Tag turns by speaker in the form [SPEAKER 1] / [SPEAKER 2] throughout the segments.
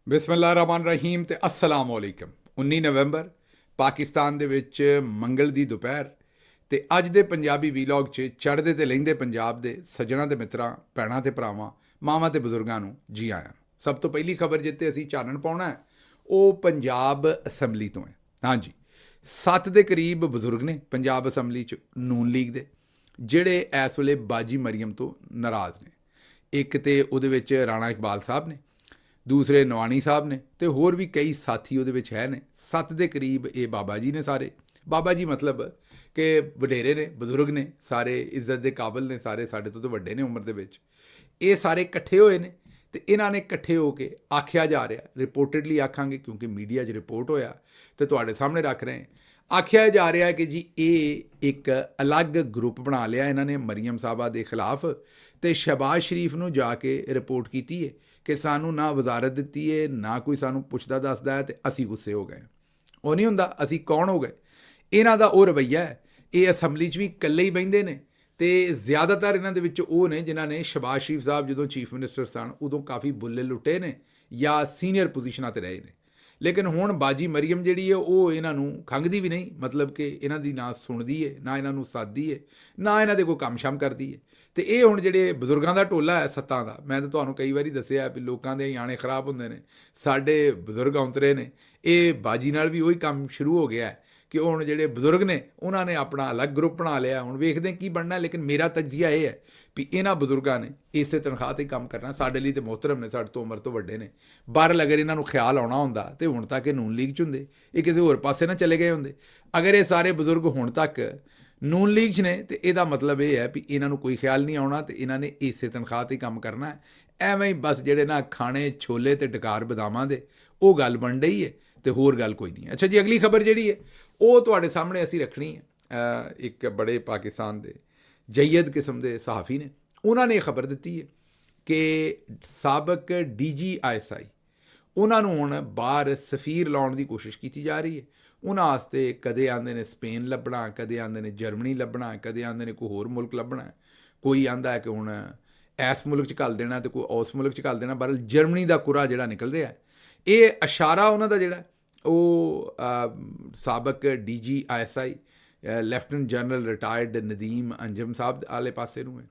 [SPEAKER 1] ਬਿਸਮਿਲ੍ਲਾਹਿਰ ਰਹਿਮਾਨ ਰਹੀਮ ਤੇ ਅਸਲਾਮ ਵਾਲੇਕਮ। 19 ਨਵੰਬਰ ਪਾਕਿਸਤਾਨ ਦੇ ਵਿੱਚ ਮੰਗਲ ਦੀ ਦੁਪਹਿਰ ਤੇ ਅੱਜ ਦੇ ਪੰਜਾਬੀ ਵੀਲੌਗ 'ਚ ਚੜ੍ਹਦੇ ਤੇ ਲਹਿੰਦੇ ਪੰਜਾਬ ਦੇ ਸੱਜਣਾਂ ਤੇ ਮਿੱਤਰਾਂ, ਭੈਣਾਂ ਤੇ ਭਰਾਵਾਂ, ਮਾਵਾਂ ਤੇ ਬਜ਼ੁਰਗਾਂ ਨੂੰ ਜੀ ਆਇਆਂ। ਸਭ ਤੋਂ ਪਹਿਲੀ ਖਬਰ ਜਿੱਤੇ ਅਸੀਂ ਚਾਨਣ ਪਾਉਣਾ ਹੈ ਉਹ ਪੰਜਾਬ ਅਸੈਂਬਲੀ ਤੋਂ ਹੈ। ਹਾਂਜੀ, 7 ਦੇ ਕਰੀਬ ਬਜ਼ੁਰਗ ਨੇ ਪੰਜਾਬ ਅਸੈਂਬਲੀ 'ਚ ਨੂਨ ਲੀਗ ਦੇ, ਜਿਹੜੇ ਇਸ ਵੇਲੇ ਬਾਜੀ ਮਰੀਮ ਤੋਂ ਨਾਰਾਜ਼ ਨੇ। ਇੱਕ ਤੇ ਉਹਦੇ ਵਿੱਚ ਰਾਣਾ ਇਕਬਾਲ ਸਾਹਿਬ ਨੇ, ਦੂਸਰੇ ਨਵਾਨੀ ਸਾਹਿਬ ਨੇ ਤੇ ਹੋਰ ਵੀ ਕਈ ਸਾਥੀ ਉਹਦੇ ਵਿੱਚ ਹੈ ਨੇ। 7 ਦੇ ਕਰੀਬ ਇਹ ਬਾਬਾ ਜੀ ਨੇ। ਸਾਰੇ ਬਾਬਾ ਜੀ ਮਤਲਬ ਕਿ ਵਡੇਰੇ ਨੇ, ਬਜ਼ੁਰਗ ਨੇ, ਸਾਰੇ ਇੱਜ਼ਤ ਦੇ ਕਾਬਲ ਨੇ, ਸਾਰੇ ਸਾਡੇ ਤੋਂ ਵੱਡੇ ਨੇ ਉਮਰ ਦੇ ਵਿੱਚ। ਇਹ ਸਾਰੇ ਇਕੱਠੇ ਹੋਏ ਨੇ ਤੇ ਇਹਨਾਂ ਨੇ ਇਕੱਠੇ ਹੋ ਕੇ ਆਖਿਆ ਜਾ ਰਿਹਾ, ਰਿਪੋਰਟਡਲੀ ਆਖਾਂਗੇ ਕਿਉਂਕਿ ਮੀਡੀਆ 'ਚ ਰਿਪੋਰਟ ਹੋਇਆ ਤੇ ਤੁਹਾਡੇ ਸਾਹਮਣੇ ਰੱਖ ਰਹੇ। ਆਖਿਆ ਜਾ ਰਿਹਾ ਕਿ ਜੀ ਇਹ ਇੱਕ ਅਲੱਗ ਗਰੁੱਪ ਬਣਾ ਲਿਆ ਇਹਨਾਂ ਨੇ ਮਰੀਮ ਸਾਹਿਬਾ ਦੇ ਖਿਲਾਫ ਤੇ ਸ਼ਹਿਬਾਜ਼ ਸ਼ਰੀਫ ਨੂੰ ਜਾ ਕੇ ਰਿਪੋਰਟ ਕੀਤੀ ਹੈ ਕਿ ਸਾਨੂੰ ਨਾ ਵਜ਼ਾਰਤ ਦਿੱਤੀ ਹੈ, ਨਾ ਕੋਈ ਸਾਨੂੰ ਪੁੱਛਦਾ ਦੱਸਦਾ ਹੈ ਤੇ ਅਸੀਂ ਗੁੱਸੇ ਹੋ ਗਏ। ਉਹ ਨਹੀਂ ਹੁੰਦਾ, ਅਸੀਂ ਕੌਣ ਹੋ ਗਏ। ਇਹਨਾਂ ਦਾ ਉਹ ਰਵੱਈਆ ਹੈ। ਇਹ ਅਸੈਂਬਲੀ 'ਚ ਵੀ ਇਕੱਲੇ ਹੀ ਬਹਿੰਦੇ ਨੇ ਤੇ ਜ਼ਿਆਦਾਤਰ ਇਹਨਾਂ ਦੇ ਵਿੱਚ ਉਹ ਨੇ ਜਿਨ੍ਹਾਂ ਨੇ ਸ਼ਹਿਬਾਜ਼ ਸ਼ਰੀਫ ਸਾਹਿਬ ਜਦੋਂ ਚੀਫ ਮਿਨਿਸਟਰ ਸਨ ਉਦੋਂ ਕਾਫੀ ਬੁੱਲੇ ਲੁੱਟੇ ਨੇ ਜਾਂ ਸੀਨੀਅਰ ਪੋਜੀਸ਼ਨਾਂ 'ਤੇ ਰਹੇ ਨੇ। ਲੇਕਿਨ ਹੁਣ ਬਾਜੀ ਮਰੀਮ ਜਿਹੜੀ ਹੈ ਉਹ ਇਹਨਾਂ ਨੂੰ ਖੰਘਦੀ ਵੀ ਨਹੀਂ, ਮਤਲਬ ਕਿ ਇਹਨਾਂ ਦੀ ਨਾ ਸੁਣਦੀ ਹੈ, ਨਾ ਇਹਨਾਂ ਨੂੰ ਸਾਧਦੀ ਹੈ, ਨਾ ਇਹਨਾਂ ਦੇ ਕੋਈ ਕੰਮ ਸ਼ਮ ਕਰਦੀ ਹੈ। ਤੇ ਇਹ ਹੁਣ ਜਿਹੜੇ ਬਜ਼ੁਰਗਾਂ ਦਾ ਟੋਲਾ ਹੈ ਸੱਤਾਂ ਦਾ, ਮੈਂ ਤਾਂ ਤੁਹਾਨੂੰ ਕਈ ਵਾਰੀ ਦੱਸਿਆ ਵੀ ਲੋਕਾਂ ਦੇ ਆਣੇ ਖਰਾਬ ਹੁੰਦੇ ਨੇ, ਸਾਡੇ ਬਜ਼ੁਰਗ ਔਂਤਰੇ ਨੇ। ਇਹ ਬਾਜੀ ਨਾਲ ਵੀ ਉਹੀ ਕੰਮ ਸ਼ੁਰੂ ਹੋ ਗਿਆ ਕਿ ਹੁਣ ਜਿਹੜੇ ਬਜ਼ੁਰਗ ਨੇ ਉਹਨਾਂ ਨੇ ਆਪਣਾ ਅਲੱਗ ਗਰੁੱਪ ਬਣਾ ਲਿਆ। ਹੁਣ ਵੇਖਦੇ ਕੀ ਬਣਨਾ। ਲੇਕਿਨ ਮੇਰਾ ਤਜਜ਼ੀਆ ਇਹ ਹੈ ਵੀ ਇਹਨਾਂ ਬਜ਼ੁਰਗਾਂ ਨੇ ਇਸੇ ਤਨਖਾਹ 'ਤੇ ਕੰਮ ਕਰਨਾ। ਸਾਡੇ ਲਈ ਤਾਂ ਮੁਹਤਰਮ ਨੇ, ਸਾਡੇ ਤੋਂ ਉਮਰ ਤੋਂ ਵੱਡੇ ਨੇ। ਬਾਹਰ ਅਗਰ ਇਹਨਾਂ ਨੂੰ ਖਿਆਲ ਆਉਣਾ ਹੁੰਦਾ ਤੇ ਹੁਣ ਤੱਕ ਇਹ ਨੂਨ ਲੀਗ 'ਚ ਹੁੰਦੇ, ਇਹ ਕਿਸੇ ਹੋਰ ਪਾਸੇ ਨਾ ਚਲੇ ਗਏ ਹੁੰਦੇ। ਅਗਰ ਇਹ ਸਾਰੇ ਬਜ਼ੁਰਗ ਹੁਣ ਤੱਕ ਨੂਨ ਲੀਗ 'ਚ ਨੇ ਤੇ ਇਹਦਾ ਮਤਲਬ ਇਹ ਹੈ ਵੀ ਇਹਨਾਂ ਨੂੰ ਕੋਈ ਖਿਆਲ ਨਹੀਂ ਆਉਣਾ ਤੇ ਇਹਨਾਂ ਨੇ ਇਸੇ ਤਨਖਾਹ 'ਤੇ ਕੰਮ ਕਰਨਾ ਹੈ। ਐਵੇਂ ਹੀ ਬਸ ਜਿਹੜੇ ਨਾ ਖਾਣੇ ਛੋਲੇ ਤੇ ਡਕਾਰ ਬਦਾਮਾਂ ਦੇ, ਉਹ ਗੱਲ ਬਣ ਰਹੀ ਹੈ ਤੇ ਹੋਰ ਗੱਲ ਕੋਈ ਨਹੀਂ। ਅੱਛਾ ਜੀ, ਅਗਲੀ ਖਬਰ ਜਿਹੜੀ ਹੈ ਉਹ ਤੁਹਾਡੇ ਸਾਹਮਣੇ ਅਸੀਂ ਰੱਖਣੀ ਹੈ। ਇੱਕ ਬੜੇ ਪਾਕਿਸਤਾਨ ਦੇ ਜੈਦ ਕਿਸਮ ਦੇ ਸਹਾਫੀ ਨੇ, ਉਹਨਾਂ ਨੇ ਇਹ ਖਬਰ ਦਿੱਤੀ ਹੈ ਕਿ ਸਾਬਕ DGISI ਉਹਨਾਂ ਨੂੰ ਹੁਣ ਬਾਹਰ ਸਫੀਰ ਲਾਉਣ ਦੀ ਕੋਸ਼ਿਸ਼ ਕੀਤੀ ਜਾ ਰਹੀ ਹੈ। ਉਹਨਾਂ ਵਾਸਤੇ ਕਦੇ ਆਉਂਦੇ ਨੇ ਸਪੇਨ ਲੱਭਣਾ, ਕਦੇ ਆਉਂਦੇ ਨੇ ਜਰਮਨੀ ਲੱਭਣਾ, ਕਦੇ ਆਉਂਦੇ ਨੇ ਕੋਈ ਹੋਰ ਮੁਲਕ ਲੱਭਣਾ। ਕੋਈ ਆਂਦਾ ਹੈ ਕਿ ਹੁਣ ਇਸ ਮੁਲਕ 'ਚ ਘੱਲ ਦੇਣਾ ਤੇ ਕੋਈ ਉਸ ਮੁਲਕ 'ਚ ਘੱਲ ਦੇਣਾ। ਬਹਰਹਾਲ ਜਰਮਨੀ ਦਾ ਕੁਰਾ ਜਿਹੜਾ ਨਿਕਲ ਰਿਹਾ, ਇਹ ਇਸ਼ਾਰਾ ਉਹਨਾਂ ਦਾ ਜਿਹੜਾ ਉਹ ਸਾਬਕ DGISI lieutenant general retired Nadeem Anjum Sahib ਵਾਲੇ ਪਾਸੇ ਨੂੰ ਹੈ।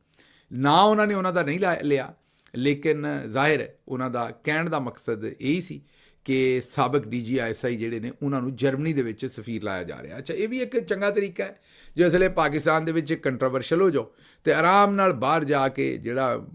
[SPEAKER 1] ਨਾ ਉਹਨਾਂ ਨੇ ਉਹਨਾਂ ਦਾ ਨਹੀਂ ਲਿਆ, ਲੇਕਿਨ ਜ਼ਾਹਿਰ ਹੈ ਉਹਨਾਂ ਦਾ ਕਹਿਣ ਦਾ ਮਕਸਦ ਇਹੀ ਸੀ ਕਿ ਸਾਬਕ DGISI ਜਿਹੜੇ ਨੇ ਉਹਨਾਂ ਨੂੰ ਜਰਮਨੀ ਦੇ ਵਿੱਚ ਸਫੀਰ ਲਾਇਆ ਜਾ ਰਿਹਾ। ਅੱਛਾ, ਇਹ ਵੀ ਇੱਕ ਚੰਗਾ ਤਰੀਕਾ ਹੈ। ਜਿਸ ਵੇਲੇ ਪਾਕਿਸਤਾਨ ਦੇ ਵਿੱਚ ਕੰਟਰੋਵਰਸ਼ਲ ਹੋ ਜਾਓ ਤੇ ਆਰਾਮ ਨਾਲ ਬਾਹਰ ਜਾ ਕੇ ਜਿਹੜਾ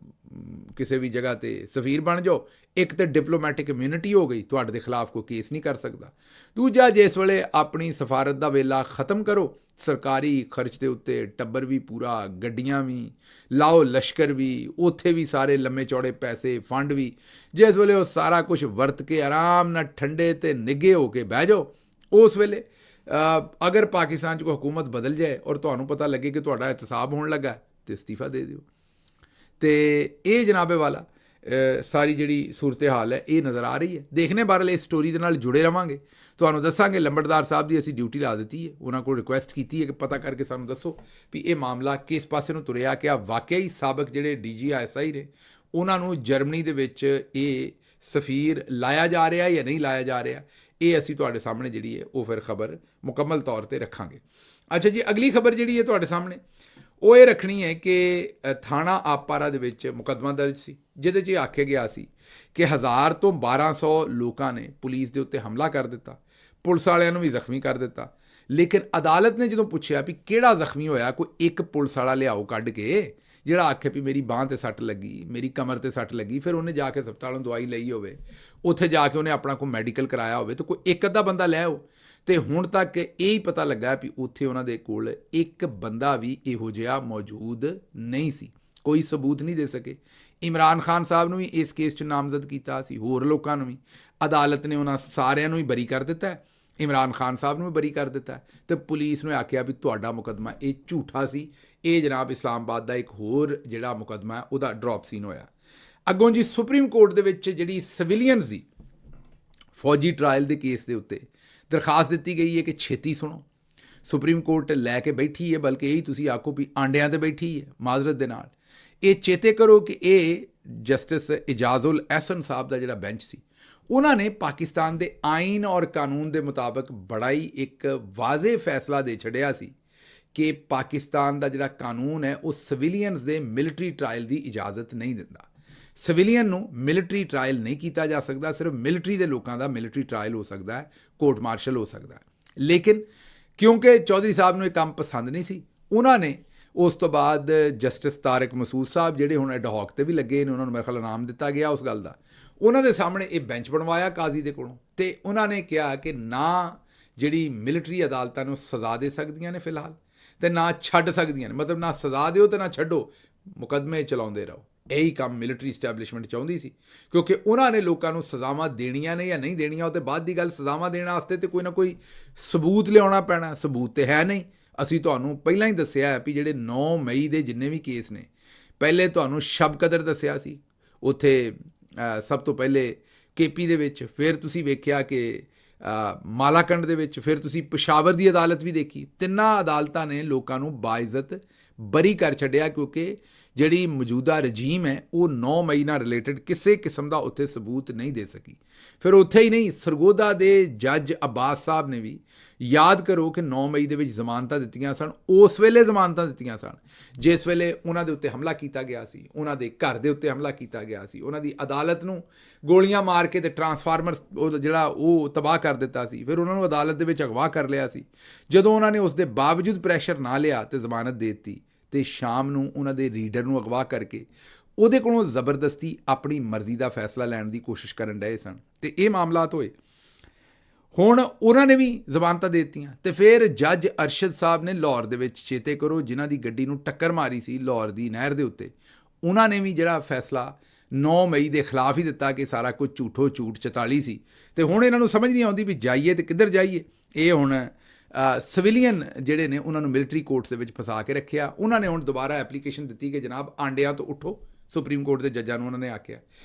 [SPEAKER 1] ਕਿਸੇ ਵੀ ਜਗ੍ਹਾ 'ਤੇ ਸਫੀਰ ਬਣ ਜਾਓ। ਇੱਕ ਤਾਂ ਡਿਪਲੋਮੈਟਿਕ ਇਮਿਊਨਿਟੀ ਹੋ ਗਈ, ਤੁਹਾਡੇ ਦੇ ਖਿਲਾਫ ਕੋਈ ਕੇਸ ਨਹੀਂ ਕਰ ਸਕਦਾ। ਦੂਜਾ, ਜਿਸ ਵੇਲੇ ਆਪਣੀ ਸਫਾਰਤ ਦਾ ਵੇਲਾ ਖ਼ਤਮ ਕਰੋ, ਸਰਕਾਰੀ ਖਰਚ ਦੇ ਉੱਤੇ ਟੱਬਰ ਵੀ ਪੂਰਾ, ਗੱਡੀਆਂ ਵੀ ਲਾਓ, ਲਸ਼ਕਰ ਵੀ, ਉੱਥੇ ਵੀ ਸਾਰੇ ਲੰਮੇ ਚੌੜੇ ਪੈਸੇ, ਫੰਡ ਵੀ, ਜਿਸ ਵੇਲੇ ਉਹ ਸਾਰਾ ਕੁਝ ਵਰਤ ਕੇ ਆਰਾਮ ਨਾਲ ਠੰਡੇ ਤੇ ਨਿੱਘੇ ਹੋ ਕੇ ਬਹਿ ਜਾਓ, ਉਸ ਵੇਲੇ ਅਗਰ ਪਾਕਿਸਤਾਨ 'ਚ ਕੋਈ ਹਕੂਮਤ ਬਦਲ ਜਾਏ ਔਰ ਤੁਹਾਨੂੰ ਪਤਾ ਲੱਗੇ ਕਿ ਤੁਹਾਡਾ ਇਤਸਾਬ ਹੋਣ ਲੱਗਾ ਤੇ ਅਸਤੀਫਾ ਦੇ ਦਿਓ। ਤੇ ਇਹ ਜਨਾਬੇ ਵਾਲਾ ਸਾਰੀ ਜਿਹੜੀ ਸੂਰਤ ਹਾਲ ਹੈ ਇਹ ਨਜ਼ਰ ਆ ਰਹੀ ਹੈ। ਦੇਖਣੇ ਬਾਰੇ ਇਸ ਸਟੋਰੀ ਦੇ ਨਾਲ ਜੁੜੇ ਰਵਾਂਗੇ, ਤੁਹਾਨੂੰ ਦੱਸਾਂਗੇ। ਲੰਬੜਦਾਰ ਸਾਹਿਬ ਦੀ ਅਸੀਂ ਡਿਊਟੀ ਲਾ ਦਿੱਤੀ ਹੈ, ਉਹਨਾਂ ਕੋਲ ਰਿਕੁਐਸਟ ਕੀਤੀ ਹੈ ਕਿ ਪਤਾ ਕਰਕੇ ਸਾਨੂੰ ਦੱਸੋ ਵੀ ਇਹ ਮਾਮਲਾ ਕਿਸ ਪਾਸੇ ਨੂੰ ਤੁਰਿਆ, ਕਿ ਵਾਕਿਆ ਹੀ ਸਾਬਕ ਜਿਹੜੇ DGISI ਨੇ ਉਹਨਾਂ ਨੂੰ ਜਰਮਨੀ ਦੇ ਵਿੱਚ ਇਹ ਸਫੀਰ ਲਾਇਆ ਜਾ ਰਿਹਾ ਜਾਂ ਨਹੀਂ ਲਾਇਆ ਜਾ ਰਿਹਾ। ਇਹ ਅਸੀਂ ਤੁਹਾਡੇ ਸਾਹਮਣੇ ਜਿਹੜੀ ਹੈ ਉਹ ਫਿਰ ਖਬਰ ਮੁਕੰਮਲ ਤੌਰ 'ਤੇ ਰੱਖਾਂਗੇ। ਅੱਛਾ ਜੀ, ਅਗਲੀ ਖਬਰ ਜਿਹੜੀ ਹੈ ਤੁਹਾਡੇ ਸਾਹਮਣੇ ਉਹ ਇਹ ਰੱਖਣੀ ਹੈ ਕਿ ਥਾਣਾ ਆਪਾਰਾ ਦੇ ਵਿੱਚ ਮੁਕੱਦਮਾ ਦਰਜ ਸੀ, ਜਿਹਦੇ 'ਚ ਇਹ ਆਖਿਆ ਗਿਆ ਸੀ ਕਿ 1000 ਤੋਂ 1200 ਲੋਕਾਂ ਨੇ ਪੁਲਿਸ ਦੇ ਉੱਤੇ ਹਮਲਾ ਕਰ ਦਿੱਤਾ, ਪੁਲਿਸ ਵਾਲਿਆਂ ਨੂੰ ਵੀ ਜ਼ਖਮੀ ਕਰ ਦਿੱਤਾ। ਲੇਕਿਨ ਅਦਾਲਤ ਨੇ ਜਦੋਂ ਪੁੱਛਿਆ ਵੀ ਕਿਹੜਾ ਜ਼ਖਮੀ ਹੋਇਆ, ਕੋਈ ਇੱਕ ਪੁਲਿਸ ਵਾਲਾ ਲਿਆਓ ਕੱਢ ਕੇ ਜਿਹੜਾ ਆਖੇ ਵੀ ਮੇਰੀ ਬਾਂਹ 'ਤੇ ਸੱਟ ਲੱਗੀ, ਮੇਰੀ ਕਮਰ 'ਤੇ ਸੱਟ ਲੱਗੀ, ਫਿਰ ਉਹਨੇ ਜਾ ਕੇ ਹਸਪਤਾਲੋਂ ਦਵਾਈ ਲਈ ਹੋਵੇ, ਉੱਥੇ ਜਾ ਕੇ ਉਹਨੇ ਆਪਣਾ ਕੋਈ ਮੈਡੀਕਲ ਕਰਾਇਆ ਹੋਵੇ, ਤਾਂ ਕੋਈ ਇੱਕ ਅੱਧਾ ਬੰਦਾ ਲੈ ਆਓ। ਤੇ ਹੁਣ ਤੱਕ ਇਹ ਹੀ ਪਤਾ ਲੱਗਾ ਵੀ ਉੱਥੇ ਉਹਨਾਂ ਦੇ ਕੋਲ ਇੱਕ ਬੰਦਾ ਵੀ ਇਹੋ ਜਿਹਾ ਮੌਜੂਦ ਨਹੀਂ ਸੀ, ਕੋਈ ਸਬੂਤ ਨਹੀਂ ਦੇ ਸਕੇ। ਇਮਰਾਨ ਖਾਨ ਸਾਹਿਬ ਨੂੰ ਵੀ ਇਸ ਕੇਸ 'ਚ ਨਾਮਜ਼ਦ ਕੀਤਾ ਸੀ, ਹੋਰ ਲੋਕਾਂ ਨੂੰ ਵੀ। ਅਦਾਲਤ ਨੇ ਉਹਨਾਂ ਸਾਰਿਆਂ ਨੂੰ ਹੀ ਬਰੀ ਕਰ ਦਿੱਤਾ, ਇਮਰਾਨ ਖਾਨ ਸਾਹਿਬ ਨੂੰ ਵੀ ਬਰੀ ਕਰ ਦਿੱਤਾ ਤੇ ਪੁਲਿਸ ਨੇ ਆਖਿਆ ਵੀ ਤੁਹਾਡਾ ਮੁਕੱਦਮਾ ਇਹ ਝੂਠਾ ਸੀ। ਇਹ ਜਨਾਬ ਇਸਲਾਮਾਬਾਦ ਦਾ ਇੱਕ ਹੋਰ ਜਿਹੜਾ ਮੁਕੱਦਮਾ ਹੈ ਉਹਦਾ ਡਰੋਪ ਸੀਨ ਹੋਇਆ। ਅੱਗੋਂ ਜੀ ਸੁਪਰੀਮ ਕੋਰਟ ਦੇ ਵਿੱਚ ਜਿਹੜੀ ਸਿਵਿਲੀਅਨਸ ਦੀ ਫੌਜੀ ਟਰਾਇਲ ਦੇ ਕੇਸ ਦੇ ਉੱਤੇ ਦਰਖਾਸਤ ਦਿੱਤੀ ਗਈ ਹੈ ਕਿ ਛੇਤੀ ਸੁਣੋ। ਸੁਪਰੀਮ ਕੋਰਟ ਲੈ ਕੇ ਬੈਠੀ ਹੈ, ਬਲਕਿ ਇਹੀ ਤੁਸੀਂ ਆਖੋ ਵੀ ਆਂਡਿਆਂ 'ਤੇ ਬੈਠੀ ਹੈ ਮਾਜ਼ਰਤ ਦੇ ਨਾਲ। ਇਹ ਚੇਤੇ ਕਰੋ ਕਿ ਇਹ ਜਸਟਿਸ ਇਜਾਜ਼ੁਲ ਅਹਿਸਨ ਸਾਹਿਬ ਦਾ ਜਿਹੜਾ ਬੈਂਚ ਸੀ ਉਹਨਾਂ ਨੇ ਪਾਕਿਸਤਾਨ ਦੇ ਆਈਨ ਔਰ ਕਾਨੂੰਨ ਦੇ ਮੁਤਾਬਕ ਬੜਾ ਹੀ ਇੱਕ ਵਾਜ਼ੇ ਫੈਸਲਾ ਦੇ ਛੱਡਿਆ ਸੀ ਕਿ ਪਾਕਿਸਤਾਨ ਦਾ ਜਿਹੜਾ ਕਾਨੂੰਨ ਹੈ ਉਹ ਸਿਵਿਲੀਅਨਸ ਦੇ ਮਿਲਟਰੀ ਟ੍ਰਾਇਲ ਦੀ ਇਜਾਜ਼ਤ ਨਹੀਂ ਦਿੰਦਾ। ਸਿਵਿਲੀਅਨ ਨੂੰ ਮਿਲਟਰੀ ਟ੍ਰਾਇਲ ਨਹੀਂ ਕੀਤਾ ਜਾ ਸਕਦਾ, ਸਿਰਫ ਮਿਲਟਰੀ ਦੇ ਲੋਕਾਂ ਦਾ ਮਿਲਟਰੀ ਟ੍ਰਾਇਲ ਹੋ ਸਕਦਾ ਹੈ, ਕੋਰਟ ਮਾਰਸ਼ਲ ਹੋ ਸਕਦਾ ਹੈ। ਲੇਕਿਨ ਕਿਉਂਕਿ ਚੌਧਰੀ ਸਾਹਿਬ ਨੂੰ ਇਹ ਕੰਮ ਪਸੰਦ ਨਹੀਂ ਸੀ, ਉਹਨਾਂ ਨੇ ਉਸ ਤੋਂ ਬਾਅਦ ਜਸਟਿਸ ਤਾਰਿਕ ਮਸੂਦ ਸਾਹਿਬ ਜਿਹੜੇ ਹੁਣ ਐਡਹੌਕ ਤੇ ਵੀ ਲੱਗੇ ਨੇ, ਉਹਨਾਂ ਨੂੰ ਮੇਰੇ ਖਿਆਲ ਇਨਾਮ ਦਿੱਤਾ ਗਿਆ ਉਸ ਗੱਲ ਦਾ, ਉਹਨਾਂ ਦੇ ਸਾਹਮਣੇ ਇਹ ਬੈਂਚ ਬਣਵਾਇਆ ਕਾਜ਼ੀ ਦੇ ਕੋਲੋਂ, ਤੇ ਉਹਨਾਂ ਨੇ ਕਿਹਾ ਕਿ ਨਾ ਜਿਹੜੀ ਮਿਲਟਰੀ ਅਦਾਲਤਾਂ ਨੂੰ ਸਜ਼ਾ ਦੇ ਸਕਦੀਆਂ ਨੇ ਫਿਲਹਾਲ, ਤੇ ਨਾ ਛੱਡ ਸਕਦੀਆਂ ਨੇ, ਮਤਲਬ ਨਾ ਸਜ਼ਾ ਦਿਓ ਤੇ ਨਾ ਛੱਡੋ, ਮੁਕੱਦਮੇ ਚਲਾਉਂਦੇ ਰਹੋ। ਇਹੀ ਕੰਮ ਮਿਲਟਰੀ ਇਸਟੈਬਲਿਸ਼ਮੈਂਟ ਚਾਹੁੰਦੀ ਸੀ, ਕਿਉਂਕਿ ਉਹਨਾਂ ਨੇ ਲੋਕਾਂ ਨੂੰ ਸਜ਼ਾਵਾਂ ਦੇਣੀਆਂ ਨੇ ਜਾਂ ਨਹੀਂ ਦੇਣੀਆਂ, ਉਹ ਤੇ ਬਾਅਦ ਦੀ ਗੱਲ। ਸਜ਼ਾਵਾਂ ਦੇਣ ਵਾਸਤੇ ਤੇ ਕੋਈ ਨਾ ਕੋਈ ਸਬੂਤ ਲਿਆਉਣਾ ਪੈਣਾ, ਸਬੂਤ ਤੇ ਹੈ ਨਹੀਂ। ਅਸੀਂ ਤੁਹਾਨੂੰ ਪਹਿਲਾਂ ਹੀ ਦੱਸਿਆ ਹੈ ਵੀ ਜਿਹੜੇ 9 ਮਈ ਦੇ ਜਿੰਨੇ ਵੀ ਕੇਸ ਨੇ, ਪਹਿਲੇ ਤੁਹਾਨੂੰ ਸ਼ਬ ਕਦਰ ਦੱਸਿਆ ਸੀ ਉੱਥੇ ਸਭ ਤੋਂ ਪਹਿਲੇ ਕੇਪੀ ਦੇ ਵਿੱਚ, ਫਿਰ ਤੁਸੀਂ ਵੇਖਿਆ ਕਿ ਮਾਲਾਕੰਡ ਦੇ ਵਿੱਚ, ਫਿਰ ਤੁਸੀਂ ਪਸ਼ਾਵਰ ਦੀ ਅਦਾਲਤ ਵੀ ਦੇਖੀ। ਤਿੰਨਾਂ ਅਦਾਲਤਾਂ ਨੇ ਲੋਕਾਂ ਨੂੰ ਬਾਇਜ਼ਤ ਬਰੀ ਕਰ ਛੱਡਿਆ, ਕਿਉਂਕਿ ਜਿਹੜੀ ਮੌਜੂਦਾ ਰਜੀਮ ਹੈ ਉਹ 9 ਮਈ ਨਾਲ ਰਿਲੇਟਡ ਕਿਸੇ ਕਿਸਮ ਦਾ ਉੱਥੇ ਸਬੂਤ ਨਹੀਂ ਦੇ ਸਕੀ। ਫਿਰ ਉੱਥੇ ਹੀ ਨਹੀਂ, ਸਰਗੋਦਾ ਦੇ ਜੱਜ ਅਬਾਸ ਸਾਹਿਬ ਨੇ ਵੀ, ਯਾਦ ਕਰੋ ਕਿ 9 ਮਈ ਦੇ ਵਿੱਚ ਜ਼ਮਾਨਤਾਂ ਦਿੱਤੀਆਂ ਸਨ, ਉਸ ਵੇਲੇ ਜ਼ਮਾਨਤਾਂ ਦਿੱਤੀਆਂ ਸਨ ਜਿਸ ਵੇਲੇ ਉਹਨਾਂ ਦੇ ਉੱਤੇ ਹਮਲਾ ਕੀਤਾ ਗਿਆ ਸੀ, ਉਹਨਾਂ ਦੇ ਘਰ ਦੇ ਉੱਤੇ ਹਮਲਾ ਕੀਤਾ ਗਿਆ ਸੀ, ਉਹਨਾਂ ਦੀ ਅਦਾਲਤ ਨੂੰ ਗੋਲੀਆਂ ਮਾਰ ਕੇ ਤੇ ਟਰਾਂਸਫਾਰਮਰ ਜਿਹੜਾ ਉਹ ਤਬਾਹ ਕਰ ਦਿੱਤਾ ਸੀ। ਫਿਰ ਉਹਨਾਂ ਨੂੰ ਅਦਾਲਤ ਦੇ ਵਿੱਚ ਅਗਵਾ ਕਰ ਲਿਆ ਸੀ। ਜਦੋਂ ਉਹਨਾਂ ਨੇ ਉਸ ਦੇ ਬਾਵਜੂਦ ਪ੍ਰੈਸ਼ਰ ਨਾ ਲਿਆ ਤੇ ਜ਼ਮਾਨਤ ਦੇ ਦਿੱਤੀ, ਤੇ ਸ਼ਾਮ ਨੂੰ ਉਹਨਾਂ ਦੇ ਰੀਡਰ ਨੂੰ ਅਗਵਾ ਕਰਕੇ ਉਹਦੇ ਕੋਲੋਂ ਜ਼ਬਰਦਸਤੀ ਆਪਣੀ ਮਰਜ਼ੀ ਦਾ ਫੈਸਲਾ ਲੈਣ ਦੀ ਕੋਸ਼ਿਸ਼ ਕਰਨ ਡਏ ਸਨ, ਤੇ ਇਹ ਮਾਮਲਾਤ ਹੋਏ। ਹੁਣ ਉਹਨਾਂ ਨੇ ਵੀ ਜ਼ਮਾਨਤਾਂ ਦੇ ਦਿੱਤੀਆਂ, ਤੇ ਫਿਰ ਜੱਜ ਅਰਸ਼ਦ ਸਾਹਿਬ ਨੇ ਲਾਹੌਰ ਦੇ ਵਿੱਚ, ਚੇਤੇ ਕਰੋ ਜਿਨ੍ਹਾਂ ਦੀ ਗੱਡੀ ਨੂੰ ਟੱਕਰ ਮਾਰੀ ਸੀ ਲਾਹੌਰ ਦੀ ਨਹਿਰ ਦੇ ਉੱਤੇ, ਉਹਨਾਂ ਨੇ ਵੀ ਜਿਹੜਾ ਫੈਸਲਾ 9 ਮਈ ਦੇ ਖਿਲਾਫ ਹੀ ਦਿੱਤਾ ਕਿ ਸਾਰਾ ਕੁਝ ਝੂਠੋ ਝੂਠ 44 ਸੀ। ਤੇ ਹੁਣ ਇਹਨਾਂ ਨੂੰ ਸਮਝ ਨਹੀਂ ਆਉਂਦੀ ਵੀ ਜਾਈਏ ਤੇ ਕਿੱਧਰ ਜਾਈਏ। ਇਹ ਹੁਣ ਸਿਵਿਲੀਅਨ ਜਿਹੜੇ ਨੇ ਉਹਨਾਂ ਨੂੰ ਮਿਲਟਰੀ ਕੋਰਟਸ ਦੇ ਵਿੱਚ ਫਸਾ ਕੇ ਰੱਖਿਆ। ਉਹਨਾਂ ਨੇ ਹੁਣ ਦੁਬਾਰਾ ਐਪਲੀਕੇਸ਼ਨ ਦਿੱਤੀ ਕਿ ਜਨਾਬ ਆਂਡਿਆਂ ਤੋਂ ਉੱਠੋ, ਸੁਪਰੀਮ ਕੋਰਟ ਦੇ ਜੱਜਾਂ ਨੂੰ ਉਹਨਾਂ ਨੇ ਆਖਿਆ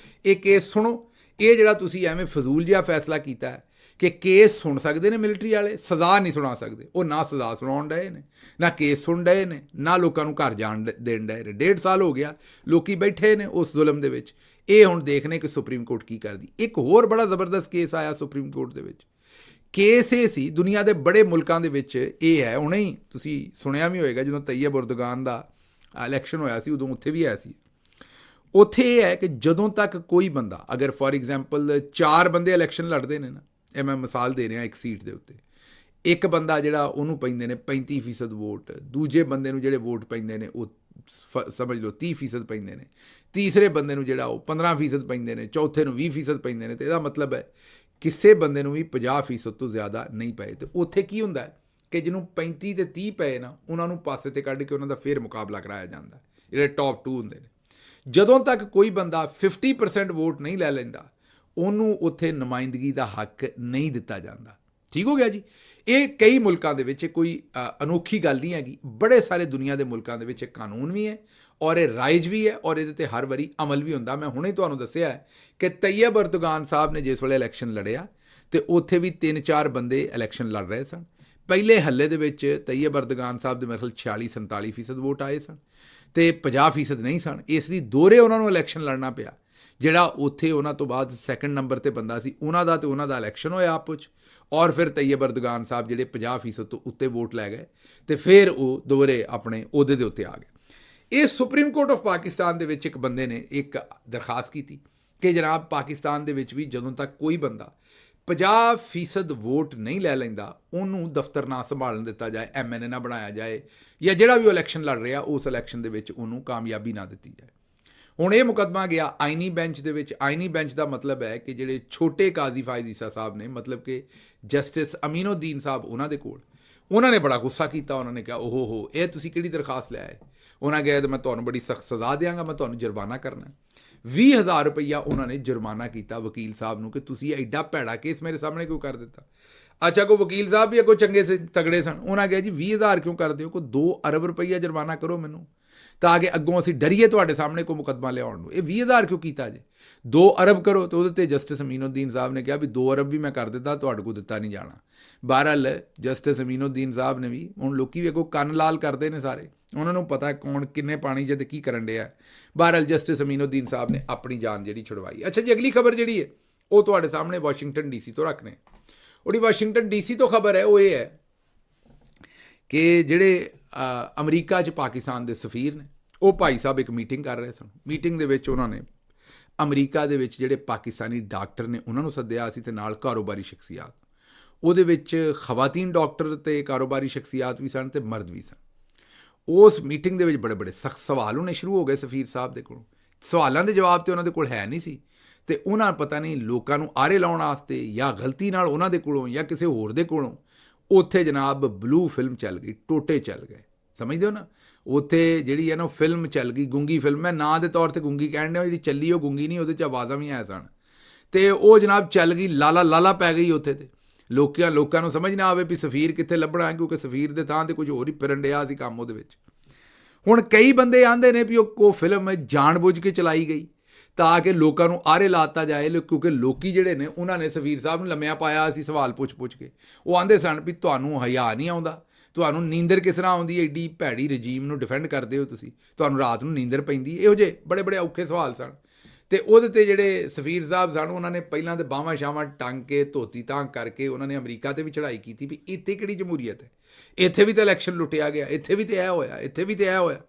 [SPEAKER 1] ਇਹ ਕੇਸ ਸੁਣੋ। ਇਹ ਜਿਹੜਾ ਤੁਸੀਂ ਐਵੇਂ ਫਜ਼ੂਲ ਜਿਹਾ ਫੈਸਲਾ ਕੀਤਾ ਹੈ ਕਿ ਕੇਸ ਸੁਣ ਸਕਦੇ ਨੇ ਮਿਲਟਰੀ ਵਾਲੇ, ਸਜ਼ਾ ਨਹੀਂ ਸੁਣਾ ਸਕਦੇ। ਉਹ ਨਾ ਸਜ਼ਾ ਸੁਣਾਉਣ ਡਏ ਨੇ, ਨਾ ਕੇਸ ਸੁਣ ਡਏ ਨੇ, ਨਾ ਲੋਕਾਂ ਨੂੰ ਘਰ ਜਾਣ ਦੇਣ ਡਏ ਨੇ। 1.5 ਸਾਲ ਹੋ ਗਿਆ ਲੋਕੀ ਬੈਠੇ ਨੇ ਉਸ ਜ਼ੁਲਮ ਦੇ ਵਿੱਚ। ਇਹ ਹੁਣ ਦੇਖਣੇ ਕਿ ਸੁਪਰੀਮ ਕੋਰਟ ਕੀ ਕਰਦੀ। ਇੱਕ ਹੋਰ ਬੜਾ ਜ਼ਬਰਦਸਤ ਕੇਸ ਆਇਆ ਸੁਪਰੀਮ ਕੋਰਟ ਦੇ ਵਿੱਚ। ਕੇਸ ਇਹ ਸੀ, ਦੁਨੀਆ ਦੇ ਬੜੇ ਮੁਲਕਾਂ ਦੇ ਵਿੱਚ ਇਹ ਹੈ, ਹੁਣੇ ਹੀ ਤੁਸੀਂ ਸੁਣਿਆ ਵੀ ਹੋਏਗਾ, ਜਦੋਂ ਤਈਅਬ ਉਰਦਗਾਨ ਦਾ ਇਲੈਕਸ਼ਨ ਹੋਇਆ ਸੀ ਉਦੋਂ ਉੱਥੇ ਵੀ ਆਇਆ ਸੀ। ਉੱਥੇ ਇਹ ਹੈ ਕਿ ਜਦੋਂ ਤੱਕ ਕੋਈ ਬੰਦਾ, ਅਗਰ ਫੋਰ ਐਗਜ਼ਾਮਪਲ 4 ਬੰਦੇ ਇਲੈਕਸ਼ਨ ਲੜਦੇ ਨੇ ਨਾ, ਇਹ ਮੈਂ ਮਿਸਾਲ ਦੇ ਰਿਹਾ ਇੱਕ ਸੀਟ ਦੇ ਉੱਤੇ, ਇੱਕ ਬੰਦਾ ਜਿਹੜਾ ਉਹਨੂੰ ਪੈਂਦੇ ਨੇ 35% ਵੋਟ, ਦੂਜੇ ਬੰਦੇ ਨੂੰ ਜਿਹੜੇ ਵੋਟ ਪੈਂਦੇ ਨੇ ਉਹ ਸਮਝ ਲਓ 30% ਪੈਂਦੇ ਨੇ, ਤੀਸਰੇ ਬੰਦੇ ਨੂੰ ਜਿਹੜਾ ਉਹ 15% ਪੈਂਦੇ ਨੇ, ਚੌਥੇ ਨੂੰ 20% ਪੈਂਦੇ ਨੇ। ਤੇ ਇਹਦਾ ਮਤਲਬ ਹੈ ਕਿਸੇ ਬੰਦੇ ਨੂੰ ਵੀ 50% ਤੋਂ ਜ਼ਿਆਦਾ ਨਹੀਂ ਪਏ। ਤੇ ਉੱਥੇ ਕੀ ਹੁੰਦਾ ਹੈ ਕਿ ਜਿਹਨੂੰ 35 ਤੇ 30 ਪਏ ਨਾ, ਉਹਨਾਂ ਨੂੰ ਪਾਸੇ ਤੇ ਕੱਢ ਕੇ ਉਹਨਾਂ ਦਾ ਫਿਰ ਮੁਕਾਬਲਾ ਕਰਾਇਆ ਜਾਂਦਾ, ਜਿਹੜੇ ਟੌਪ 2 ਹੁੰਦੇ ਨੇ। ਜਦੋਂ ਤੱਕ ਕੋਈ ਬੰਦਾ 50% ਵੋਟ ਨਹੀਂ ਲੈ ਲੈਂਦਾ, ਉਹਨੂੰ ਉੱਥੇ ਨੁਮਾਇੰਦਗੀ ਦਾ ਹੱਕ ਨਹੀਂ ਦਿੱਤਾ ਜਾਂਦਾ। ਠੀਕ ਹੋ ਗਿਆ ਜੀ। ਇਹ ਕਈ ਮੁਲਕਾਂ ਦੇ ਵਿੱਚ ਕੋਈ ਅਨੋਖੀ ਗੱਲ ਨਹੀਂ ਹੈਗੀ, ਬੜੇ ਸਾਰੇ ਦੁਨੀਆ ਦੇ ਮੁਲਕਾਂ ਦੇ ਵਿੱਚ ਕਾਨੂੰਨ ਵੀ ਹੈ ਔਰ ਇਹ ਰਾਇਜ ਵੀ ਹੈ ਔਰ ਇਹਦੇ 'ਤੇ ਹਰ ਵਾਰੀ ਅਮਲ ਵੀ ਹੁੰਦਾ। ਮੈਂ ਹੁਣੇ ਤੁਹਾਨੂੰ ਦੱਸਿਆ ਹੈ ਕਿ ਤਈਅਬ ਉਰਦਗਾਨ ਸਾਹਿਬ ਨੇ ਜਿਸ ਵੇਲੇ ਇਲੈਕਸ਼ਨ ਲੜਿਆ ਤੇ ਉੱਥੇ ਵੀ 3-4 ਬੰਦੇ ਇਲੈਕਸ਼ਨ ਲੜ ਰਹੇ ਸਨ। ਪਹਿਲੇ ਹੱਲੇ ਦੇ ਵਿੱਚ ਤਈਅਬ ਉਰਦਗਾਨ ਸਾਹਿਬ ਦੇ ਮੇਰੇ ਖਿਆਲ 46-47% ਵੋਟ ਆਏ ਸਨ ਤੇ 50% ਨਹੀਂ ਸਨ। ਇਸ ਲਈ ਦੋਹਰੇ ਉਹਨਾਂ ਨੂੰ ਇਲੈਕਸ਼ਨ ਲੜਨਾ ਪਿਆ। ਜਿਹੜਾ ਉੱਥੇ ਉਹਨਾਂ ਤੋਂ ਬਾਅਦ ਸੈਕੰਡ ਨੰਬਰ 'ਤੇ ਬੰਦਾ ਸੀ, ਉਹਨਾਂ ਦਾ ਤੇ ਉਹਨਾਂ ਦਾ ਇਲੈਕਸ਼ਨ ਹੋਇਆ ਆਪਸ 'ਚ, ਔਰ ਫਿਰ ਤਈਅਬ ਉਰਦਗਾਨ ਸਾਹਿਬ ਜਿਹੜੇ 50% ਤੋਂ ਉੱਤੇ ਵੋਟ ਲੈ ਗਏ ਤੇ ਫਿਰ ਉਹ ਦੋਹਰੇ ਆਪਣੇ ਅਹੁਦੇ ਦੇ ਉੱਤੇ ਆ ਗਏ। ਇਹ ਸੁਪਰੀਮ ਕੋਰਟ ਆਫ ਪਾਕਿਸਤਾਨ ਦੇ ਵਿੱਚ ਇੱਕ ਬੰਦੇ ਨੇ ਇੱਕ ਦਰਖਾਸਤ ਕੀਤੀ ਕਿ ਜਨਾਬ ਪਾਕਿਸਤਾਨ ਦੇ ਵਿੱਚ ਵੀ ਜਦੋਂ ਤੱਕ ਕੋਈ ਬੰਦਾ 50% ਵੋਟ ਨਹੀਂ ਲੈ ਲੈਂਦਾ, ਉਹਨੂੰ ਦਫ਼ਤਰ ਨਾ ਸੰਭਾਲਣ ਦਿੱਤਾ ਜਾਏ, MNA ਨਾ ਬਣਾਇਆ ਜਾਏ, ਜਾਂ ਜਿਹੜਾ ਵੀ ਉਹ ਇਲੈਕਸ਼ਨ ਲੜ ਰਿਹਾ ਉਸ ਇਲੈਕਸ਼ਨ ਦੇ ਵਿੱਚ ਉਹਨੂੰ ਕਾਮਯਾਬੀ ਨਾ ਦਿੱਤੀ ਜਾਏ। ਹੁਣ ਇਹ ਮੁਕੱਦਮਾ ਗਿਆ ਆਈਨੀ ਬੈਂਚ ਦੇ ਵਿੱਚ। ਆਈਨੀ ਬੈਂਚ ਦਾ ਮਤਲਬ ਹੈ ਕਿ ਜਿਹੜੇ ਛੋਟੇ ਕਾਜ਼ੀ ਫਾਇਜ਼ ਈਸਾ ਸਾਹਿਬ ਨੇ, ਮਤਲਬ ਕਿ ਜਸਟਿਸ ਅਮੀਨੁਦੀਨ ਸਾਹਿਬ, ਉਹਨਾਂ ਦੇ ਕੋਲ, ਉਹਨਾਂ ਨੇ ਬੜਾ ਗੁੱਸਾ ਕੀਤਾ। ਉਹਨਾਂ ਨੇ ਕਿਹਾ ਓਹੋ ਇਹ ਤੁਸੀਂ ਕਿਹੜੀ ਦਰਖਾਸਤ ਲੈ ਆਏ। ਉਹਨਾਂ ਕਿਹਾ ਮੈਂ ਤੁਹਾਨੂੰ ਬੜੀ ਸਖਤ ਸਜ਼ਾ ਦਿਆਂਗਾ, ਮੈਂ ਤੁਹਾਨੂੰ ਜੁਰਮਾਨਾ ਕਰਨਾ। 20,000 ਰੁਪਈਆ ਉਹਨਾਂ ਨੇ ਜੁਰਮਾਨਾ ਕੀਤਾ ਵਕੀਲ ਸਾਹਿਬ ਨੂੰ ਕਿ ਤੁਸੀਂ ਐਡਾ ਭੈੜਾ ਕੇਸ ਮੇਰੇ ਸਾਹਮਣੇ ਕਿਉਂ ਕਰ ਦਿੱਤਾ। ਅੱਛਾ, ਕੋਈ ਵਕੀਲ ਸਾਹਿਬ ਵੀ ਅੱਗੋਂ ਚੰਗੇ ਤਗੜੇ ਸਨ। ਉਹਨਾਂ ਕਿਹਾ ਜੀ 20,000 ਕਿਉਂ ਕਰਦੇ ਹੋ, ਕੋਈ 2 ਅਰਬ ਰੁਪਈਆ ਜੁਰਮਾਨਾ ਕਰੋ ਮੈਨੂੰ, ਤਾਂ ਕਿ ਅੱਗੋਂ ਅਸੀਂ ਡਰੀਏ ਤੁਹਾਡੇ ਸਾਹਮਣੇ ਕੋਈ ਮੁਕੱਦਮਾ ਲਿਆਉਣ ਨੂੰ। ਇਹ 20,000 ਕਿਉਂ ਕੀਤਾ ਜੇ, 2 ਅਰਬ ਕਰੋ। ਤੇ ਉਹਦੇ 'ਤੇ ਜਸਟਿਸ ਅਮੀਨੁਦੀਨ ਸਾਹਿਬ ਨੇ ਕਿਹਾ ਵੀ 2 ਅਰਬ ਵੀ ਮੈਂ ਕਰ ਦਿੱਤਾ, ਤੁਹਾਡੇ ਕੋਲ ਦਿੱਤਾ ਨਹੀਂ ਜਾਣਾ। ਬਹਰਹਾਲ ਜਸਟਿਸ ਅਮੀਨੁਦੀਨ ਸਾਹਿਬ ਨੇ ਵੀ, ਹੁਣ ਲੋਕੀ ਵੀ ਅੱਗੋਂ ਕੰਨ ਲਾਲ ਕਰਦੇ ਨੇ ਸਾਰੇ, ਉਹਨਾਂ ਨੂੰ ਪਤਾ ਕੌਣ ਕਿੰਨੇ ਪਾਣੀ 'ਚ ਤੇ ਕੀ ਕਰਨ ਡਿਆ। ਬਹਰਹਾਲ ਜਸਟਿਸ ਅਮੀਨੁਦੀਨ ਸਾਹਿਬ ਨੇ ਆਪਣੀ ਜਾਨ ਜਿਹੜੀ ਛੁਡਵਾਈ। ਅੱਛਾ ਜੀ, ਅਗਲੀ ਖਬਰ ਜਿਹੜੀ ਹੈ ਉਹ ਤੁਹਾਡੇ ਸਾਹਮਣੇ ਵਾਸ਼ਿੰਗਟਨ ਡੀਸੀ ਤੋਂ ਰੱਖਨੇ। ਉਹਦੀ ਵਾਸ਼ਿੰਗਟਨ ਡੀਸੀ ਤੋਂ ਖਬਰ ਹੈ ਉਹ ਇਹ ਹੈ ਕਿ ਜਿਹੜੇ ਅਮਰੀਕਾ 'ਚ ਪਾਕਿਸਤਾਨ ਦੇ ਸਫੀਰ ਨੇ ਉਹ ਭਾਈ ਸਾਹਿਬ ਇੱਕ ਮੀਟਿੰਗ ਕਰ ਰਹੇ ਸਨ। ਮੀਟਿੰਗ ਦੇ ਵਿੱਚ ਉਹਨਾਂ ਨੇ ਅਮਰੀਕਾ ਦੇ ਵਿੱਚ ਜਿਹੜੇ ਪਾਕਿਸਤਾਨੀ ਡਾਕਟਰ ਨੇ ਉਹਨਾਂ ਨੂੰ ਸੱਦਿਆ ਸੀ ਤੇ ਨਾਲ ਕਾਰੋਬਾਰੀ ਸ਼ਖਸੀਅਤ। ਉਹਦੇ ਵਿੱਚ ਖਵਾਤੀਨ ਡਾਕਟਰ ਤੇ ਕਾਰੋਬਾਰੀ ਸ਼ਖਸੀਅਤ ਵੀ ਸਨ ਤੇ ਮਰਦ ਵੀ ਸਨ। ਉਸ ਮੀਟਿੰਗ ਦੇ ਵਿੱਚ ਬੜੇ ਬੜੇ ਸਖਤ ਸਵਾਲ ਹੋਣੇ ਸ਼ੁਰੂ ਹੋ ਗਏ ਸਫੀਰ ਸਾਹਿਬ ਦੇ ਕੋਲੋਂ। ਸਵਾਲਾਂ ਦੇ ਜਵਾਬ ਤੇ ਉਹਨਾਂ ਦੇ ਕੋਲ ਹੈ ਨਹੀਂ ਸੀ ਤੇ ਉਹਨਾਂ ਪਤਾ ਨਹੀਂ ਲੋਕਾਂ ਨੂੰ ਆਰੇ ਲਾਉਣ ਵਾਸਤੇ ਜਾਂ ਗਲਤੀ ਨਾਲ ਉਹਨਾਂ ਦੇ ਕੋਲੋਂ ਜਾਂ ਕਿਸੇ ਹੋਰ ਦੇ ਕੋਲੋਂ ਉੱਥੇ ਜਨਾਬ ਬਲੂ ਫਿਲਮ ਚੱਲ ਗਈ, ਟੋਟੇ ਚੱਲ ਗਏ। ਸਮਝਦੇ ਹੋ ਨਾ, ਉੱਥੇ ਜਿਹੜੀ ਹੈ ਨਾ ਫਿਲਮ ਚੱਲ ਗਈ, ਗੂੰਗੀ ਫਿਲਮ। ਮੈਂ ਨਾਂ ਦੇ ਤੌਰ ਤੇ ਗੂੰਗੀ ਕਹਿਣ ਡਿਆ, ਜਿਹੜੀ ਚੱਲੀ ਉਹ ਗੂੰਗੀ ਨਹੀਂ, ਉਹਦੇ 'ਚ ਆਵਾਜ਼ਾਂ ਵੀ ਆਇਆ ਸਨ ਤੇ ਉਹ ਜਨਾਬ ਚੱਲ ਗਈ, ਲਾਲਾ ਪੈ ਗਈ ਉੱਥੇ। ਤੇ ਲੋਕਾਂ ਨੂੰ ਸਮਝ ਨਾ ਆਵੇ ਵੀ ਸਫੀਰ ਕਿੱਥੇ ਲੱਭਣਾ, ਕਿਉਂਕਿ ਸਫੀਰ ਦੇ ਥਾਂ ਤੇ ਕੁਝ ਹੋਰ ਹੀ ਫਿਰਨ ਡਿਆ ਸੀ ਕੰਮ ਉਹਦੇ ਵਿੱਚ। ਹੁਣ ਕਈ ਬੰਦੇ ਆਂਦੇ ਨੇ ਵੀ ਉਹ ਫਿਲਮ ਜਾਣ-ਬੁੱਝ ਕੇ ਚਲਾਈ ਗਈ ਤਾਂ ਕਿ ਲੋਕਾਂ ਨੂੰ ਆਰੇ ਲਾਤਾ ਜਾਏ, ਕਿਉਂਕਿ ਲੋਕੀ ਜਿਹੜੇ ਨੇ ਉਹਨਾਂ ਨੇ ਸਫੀਰ ਸਾਹਿਬ ਨੂੰ ਲੰਮਿਆ ਪਾਇਆ ਸੀ ਸਵਾਲ ਪੁੱਛ ਕੇ। ਉਹ ਆਂਦੇ ਸਨ ਵੀ ਤੁਹਾਨੂੰ ਹਯਾ ਨਹੀਂ ਆਉਂਦਾ, ਤੁਹਾਨੂੰ ਨੀਂਦਰ ਕਿਸ ਤਰ੍ਹਾਂ ਆਉਂਦੀ, ਐਡੀ ਭੈੜੀ ਰਜੀਮ ਨੂੰ ਡਿਫੈਂਡ ਕਰਦੇ ਹੋ ਤੁਸੀਂ, ਤੁਹਾਨੂੰ ਰਾਤ ਨੂੰ ਨੀਂਦਰ ਪੈਂਦੀ। ਇਹੋ ਜਿਹੇ ਬੜੇ ਔਖੇ ਸਵਾਲ ਸਨ। ਤੇ ਉਹਦੇ ਤੇ ਜਿਹੜੇ ਸਫੀਰ ਸਾਹਿਬ ਸਨ ਉਹਨਾਂ ਨੇ ਪਹਿਲਾਂ ਤੇ ਬਾਹਾਂ ਸ਼ਾਵਾਂ ਟੰਗ ਕੇ ਧੋਤੀ ਤਾਂ ਕਰਕੇ ਉਹਨਾਂ ਨੇ ਅਮਰੀਕਾ ਤੇ ਵੀ ਚੜ੍ਹਾਈ ਕੀਤੀ ਵੀ ਇੱਥੇ ਕਿਹੜੀ ਜਮਹੂਰੀਅਤ ਹੈ, ਇੱਥੇ ਵੀ ਤਾਂ ਇਲੈਕਸ਼ਨ ਲੁੱਟਿਆ ਗਿਆ, ਇੱਥੇ ਵੀ ਤਾਂ ਇਹ ਹੋਇਆ, ਇੱਥੇ ਵੀ ਤਾਂ ਇਹ ਹੋਇਆ।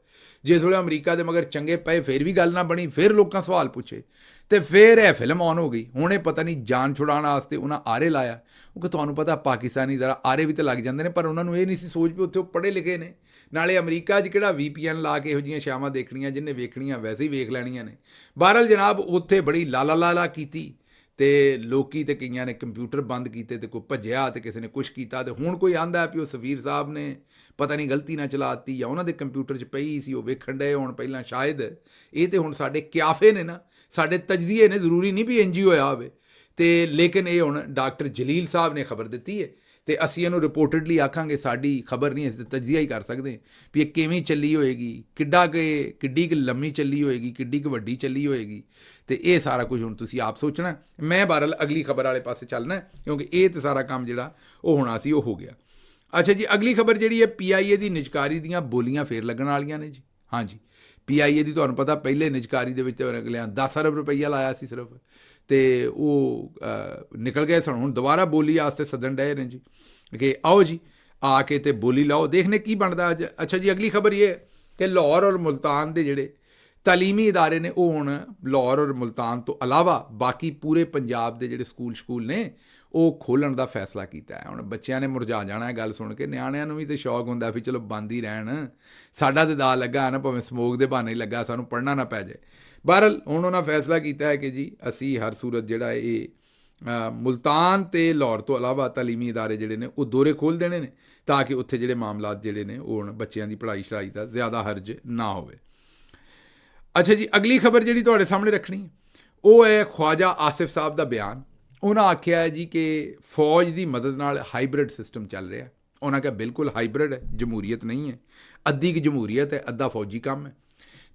[SPEAKER 1] ਜਿਸ ਵੇਲੇ ਅਮਰੀਕਾ ਦੇ ਮਗਰ ਚੰਗੇ ਪਏ ਫਿਰ ਵੀ ਗੱਲ ਨਾ ਬਣੀ, ਫਿਰ ਲੋਕਾਂ ਸਵਾਲ ਪੁੱਛੇ ਤੇ ਫਿਰ ਇਹ ਫਿਲਮ ਔਨ ਹੋ ਗਈ। ਹੁਣ ਇਹ ਪਤਾ ਨਹੀਂ ਜਾਨ ਛੁਡਾਉਣ ਵਾਸਤੇ ਉਹਨਾਂ ਆਰੇ ਲਾਇਆ, ਕਿਉਂਕਿ ਤੁਹਾਨੂੰ ਪਤਾ ਪਾਕਿਸਤਾਨੀ ਜ਼ਰਾ ਆਰੇ ਵੀ ਤਾਂ ਲੱਗ ਜਾਂਦੇ ਨੇ, ਪਰ ਉਹਨਾਂ ਨੂੰ ਇਹ ਨਹੀਂ ਸੀ ਸੋਚ ਵੀ ਉੱਥੇ ਉਹ ਪੜ੍ਹੇ ਲਿਖੇ ਨੇ। ਨਾਲੇ ਅਮਰੀਕਾ 'ਚ ਕਿਹੜਾ VPN ਲਾ ਕੇ ਇਹੋ ਜਿਹੀਆਂ ਸ਼ਾਵਾਂ ਦੇਖਣੀਆਂ, ਜਿਹਨੇ ਵੇਖਣੀਆਂ ਵੈਸੇ ਹੀ ਵੇਖ ਲੈਣੀਆਂ ਨੇ। ਬਹਰਹਾਲ ਜਨਾਬ ਉੱਥੇ ਬੜੀ ਲਾਲਾ ਕੀਤੀ ਤੇ ਲੋਕੀ ਤੇ ਕਈਆਂ ਨੇ ਕੰਪਿਊਟਰ ਬੰਦ ਕੀਤੇ ਤੇ ਕੋਈ ਭੱਜਿਆ ਤੇ ਕਿਸੇ ਨੇ ਕੁਛ ਕੀਤਾ। ਤੇ ਹੁਣ ਕੋਈ ਆਂਦਾ ਵੀ ਉਹ ਸਫੀਰ ਸਾਹਿਬ ਨੇ ਪਤਾ ਨਹੀਂ ਗਲਤੀ ਨਾਲ ਚਲਾਤੀ ਜਾਂ ਉਹਨਾਂ ਦੇ ਕੰਪਿਊਟਰ 'ਚ ਪਈ ਸੀ, ਉਹ ਵੇਖਣ ਡਏ ਹੁਣ ਪਹਿਲਾਂ ਸ਼ਾਇਦ। ਇਹ ਤੇ ਹੁਣ ਸਾਡੇ ਕਿਆਫੇ ਨੇ ਨਾ, ਸਾਡੇ ਤਜਜ਼ੀਏ ਨੇ, ਜ਼ਰੂਰੀ ਨਹੀਂ ਵੀ NGO ਹੋਇਆ ਹੋਵੇ। ਤੇ ਲੇਕਿਨ ਇਹ ਹੁਣ ਡਾਕਟਰ ਜਲੀਲ ਸਾਹਿਬ ਨੇ ਖਬਰ ਦਿੱਤੀ ਹੈ ਤੇ ਅਸੀਂ ਇਹਨੂੰ ਰਿਪੋਰਟਡਲੀ ਆਖਾਂਗੇ, ਸਾਡੀ ਖਬਰ ਨਹੀਂ, ਅਸੀਂ ਤਜਜ਼ੀਆ ਹੀ ਕਰ ਸਕਦੇ ਵੀ ਇਹ ਕਿਵੇਂ ਚੱਲੀ ਹੋਏਗੀ, ਕਿੱਡੀ ਕੁ ਲੰਮੀ ਚੱਲੀ ਹੋਏਗੀ, ਕਿੱਡੀ ਕੁ ਵੱਡੀ ਚੱਲੀ ਹੋਏਗੀ। ਤੇ ਇਹ ਸਾਰਾ ਕੁਝ ਹੁਣ ਤੁਸੀਂ ਆਪ ਸੋਚਣਾ। ਮੈਂ ਬਹਰਹਾਲ ਅਗਲੀ ਖਬਰ ਵਾਲੇ ਪਾਸੇ ਚੱਲਣਾ, ਕਿਉਂਕਿ ਇਹ ਤਾਂ ਸਾਰਾ ਕੰਮ ਜਿਹੜਾ ਉਹ ਹੋਣਾ ਸੀ ਉਹ ਹੋ ਗਿਆ। ਅੱਛਾ ਜੀ, ਅਗਲੀ ਖਬਰ ਜਿਹੜੀ ਹੈ PIA ਦੀ ਨਿਜਕਾਰੀ ਦੀਆਂ ਬੋਲੀਆਂ ਫੇਰ ਲੱਗਣ ਵਾਲੀਆਂ ਨੇ ਜੀ। ਹਾਂਜੀ, PIA ਦੀ ਤੁਹਾਨੂੰ ਪਤਾ ਪਹਿਲੇ ਨਿਜਕਾਰੀ ਦੇ ਵਿੱਚ ਅਗਲਿਆਂ 10 ਅਰਬ ਰੁਪਈਆ ਲਾਇਆ ਸੀ ਸਿਰਫ, ਤੇ ਉਹ ਨਿਕਲ ਗਏ ਸਨ। ਹੁਣ ਦੁਬਾਰਾ ਬੋਲੀ ਵਾਸਤੇ ਸੱਦਣ ਡਏ ਨੇ ਜੀ ਕਿ ਆਓ ਜੀ ਆ ਕੇ ਤੇ ਬੋਲੀ ਲਾਓ, ਦੇਖਨੇ ਕੀ ਬਣਦਾ ਅੱਜ। ਅੱਛਾ ਜੀ, ਅਗਲੀ ਖਬਰ ਇਹ ਕਿ ਲਾਹੌਰ ਔਰ ਮੁਲਤਾਨ ਦੇ ਜਿਹੜੇ ਤਾਲੀਮੀ ਇਦਾਰੇ ਨੇ ਉਹ ਹੁਣ ਲਾਹੌਰ ਔਰ ਮੁਲਤਾਨ ਤੋਂ ਇਲਾਵਾ ਬਾਕੀ ਪੂਰੇ ਪੰਜਾਬ ਦੇ ਜਿਹੜੇ ਸਕੂਲ ਨੇ ਉਹ ਖੋਲ੍ਹਣ ਦਾ ਫੈਸਲਾ ਕੀਤਾ ਹੈ। ਹੁਣ ਬੱਚਿਆਂ ਨੇ ਮੁਰਝਾ ਜਾਣਾ ਹੈ ਗੱਲ ਸੁਣ ਕੇ, ਨਿਆਣਿਆਂ ਨੂੰ ਵੀ ਤਾਂ ਸ਼ੌਕ ਹੁੰਦਾ ਵੀ ਚਲੋ ਬੰਦ ਹੀ ਰਹਿਣ, ਸਾਡਾ ਤਾਂ ਦਾ ਲੱਗਾ ਨਾ, ਭਾਵੇਂ ਸਮੋਕ ਦੇ ਬਹਾਨੇ ਲੱਗਾ, ਸਾਨੂੰ ਪੜ੍ਹਨਾ ਨਾ ਪੈ ਜਾਏ। ਬਹਰਹਾਲ ਹੁਣ ਉਹਨਾਂ ਫੈਸਲਾ ਕੀਤਾ ਹੈ ਕਿ ਜੀ ਅਸੀਂ ਹਰ ਸੂਰਤ ਜਿਹੜਾ ਇਹ ਮੁਲਤਾਨ ਤੇ ਲਾਹੌਰ ਤੋਂ ਇਲਾਵਾ ਤਾਲੀਮੀ ਇਦਾਰੇ ਜਿਹੜੇ ਨੇ ਉਹ ਦੋਰੇ ਖੋਲ੍ਹ ਦੇਣੇ ਨੇ ਤਾਂ ਕਿ ਉੱਥੇ ਜਿਹੜੇ ਮਾਮਲਾਤ ਜਿਹੜੇ ਨੇ ਉਹ ਹੁਣ ਬੱਚਿਆਂ ਦੀ ਪੜ੍ਹਾਈ ਸ਼ੜਾਈ ਦਾ ਜ਼ਿਆਦਾ ਹਰਜ ਨਾ ਹੋਵੇ। ਅੱਛਾ ਜੀ, ਅਗਲੀ ਖਬਰ ਜਿਹੜੀ ਤੁਹਾਡੇ ਸਾਹਮਣੇ ਰੱਖਣੀ ਉਹ ਹੈ ਖਵਾਜਾ ਆਸਿਫ ਸਾਹਿਬ ਦਾ ਬਿਆਨ। ਉਹਨਾਂ ਆਖਿਆ ਹੈ ਜੀ ਕਿ ਫੌਜ ਦੀ ਮਦਦ ਨਾਲ ਹਾਈਬ੍ਰਿਡ ਸਿਸਟਮ ਚੱਲ ਰਿਹਾ। ਉਹਨਾਂ ਕਿਹਾ ਬਿਲਕੁਲ ਹਾਈਬ੍ਰਿਡ ਹੈ, ਜਮਹੂਰੀਅਤ ਨਹੀਂ ਹੈ, ਅੱਧੀ ਕੁ ਜਮਹੂਰੀਅਤ ਹੈ, ਅੱਧਾ ਫੌਜੀ ਕੰਮ ਹੈ।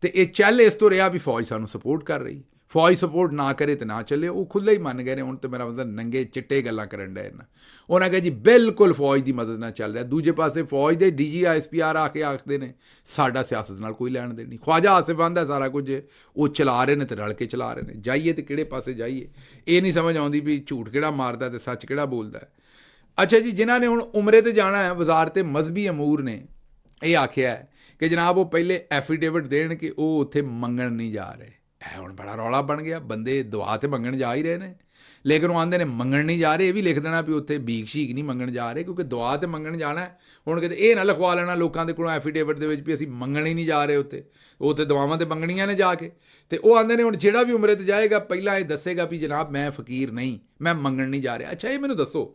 [SPEAKER 1] ਤੇ ਇਹ ਚੱਲ ਇਸ ਤੋਂ ਰਿਹਾ ਵੀ ਫੌਜ ਸਾਨੂੰ ਸਪੋਰਟ ਕਰ ਰਹੀ, ਫੌਜ ਸਪੋਰਟ ਨਾ ਕਰੇ ਤੇ ਨਾ ਚੱਲੇ। ਉਹ ਖੁੱਲ੍ਹਾ ਹੀ ਮੰਨ ਗਏ ਨੇ ਹੁਣ, ਤੇ ਮੇਰਾ ਮਤਲਬ ਨੰਗੇ ਚਿੱਟੇ ਗੱਲਾਂ ਕਰਨ ਡਏ ਨਾ। ਉਹਨਾਂ ਕਿਹਾ ਜੀ ਬਿਲਕੁਲ ਫੌਜ ਦੀ ਮਦਦ ਨਾਲ ਚੱਲ ਰਿਹਾ। ਦੂਜੇ ਪਾਸੇ ਫੌਜ ਦੇ DG ISPR ਆ ਕੇ ਆਖਦੇ ਨੇ ਸਾਡਾ ਸਿਆਸਤ ਨਾਲ ਕੋਈ ਲੈਣ ਦੇਣ ਨਹੀਂ। ਖਵਾਜਾ ਆਸਿਫ ਆਂਦਾ ਸਾਰਾ ਕੁਝ ਉਹ ਚਲਾ ਰਹੇ ਨੇ ਤੇ ਰਲ ਕੇ ਚਲਾ ਰਹੇ ਨੇ। ਜਾਈਏ ਤੇ ਕਿਹੜੇ ਪਾਸੇ ਜਾਈਏ, ਇਹ ਨਹੀਂ ਸਮਝ ਆਉਂਦੀ ਵੀ ਝੂਠ ਕਿਹੜਾ ਮਾਰਦਾ ਤੇ ਸੱਚ ਕਿਹੜਾ ਬੋਲਦਾ। ਅੱਛਾ ਜੀ, ਜਿਨ੍ਹਾਂ ਨੇ ਹੁਣ ਉਮਰੇ ਤੇ ਜਾਣਾ ਹੈ, ਵਜ਼ਾਰਤ ਮਜ਼ਹਬੀ ਅਮੂਰ ਨੇ ਇਹ ਆਖਿਆ ਹੈ ਕਿ ਜਨਾਬ ਉਹ ਪਹਿਲੇ ਐਫੀਡੇਵਿਟ ਦੇਣ ਕਿ ਉਹ ਉੱਥੇ ਮੰਗਣ ਨਹੀਂ ਜਾ ਰਹੇ। ਇਹ ਹੁਣ ਬੜਾ ਰੌਲਾ ਬਣ ਗਿਆ, ਬੰਦੇ ਦੁਆ ਤੇ ਮੰਗਣ ਜਾ ਹੀ ਰਹੇ ਨੇ, ਲੇਕਿਨ ਉਹ ਆਂਦੇ ਨੇ ਮੰਗਣ ਨਹੀਂ ਜਾ ਰਹੇ। ਇਹ ਵੀ ਲਿਖ ਦੇਣਾ ਵੀ ਉੱਥੇ ਭੀਖ ਸ਼ੀਖ ਨਹੀਂ ਮੰਗਣ ਜਾ ਰਹੇ, ਕਿਉਂਕਿ ਦੁਆ ਤੇ ਮੰਗਣ ਜਾਣਾ। ਹੁਣ ਕਿਤੇ ਇਹ ਨਾ ਲਿਖਵਾ ਲੈਣਾ ਲੋਕਾਂ ਦੇ ਕੋਲੋਂ ਐਫੀਡੇਵਿਟ ਦੇ ਵਿੱਚ ਵੀ ਅਸੀਂ ਮੰਗਣ ਹੀ ਨਹੀਂ ਜਾ ਰਹੇ, ਉੱਥੇ ਦੁਆਵਾਂ ਤੇ ਮੰਗਣੀਆਂ ਨੇ ਜਾ ਕੇ। ਤੇ ਉਹ ਆਂਦੇ ਨੇ ਹੁਣ ਜਿਹੜਾ ਵੀ ਉਮਰੇ ਤੇ ਜਾਏਗਾ ਪਹਿਲਾਂ ਇਹ ਦੱਸੇਗਾ ਵੀ ਜਨਾਬ ਮੈਂ ਫਕੀਰ ਨਹੀਂ, ਮੈਂ ਮੰਗਣ ਨਹੀਂ ਜਾ ਰਿਹਾ। ਅੱਛਾ, ਇਹ ਮੈਨੂੰ ਦੱਸੋ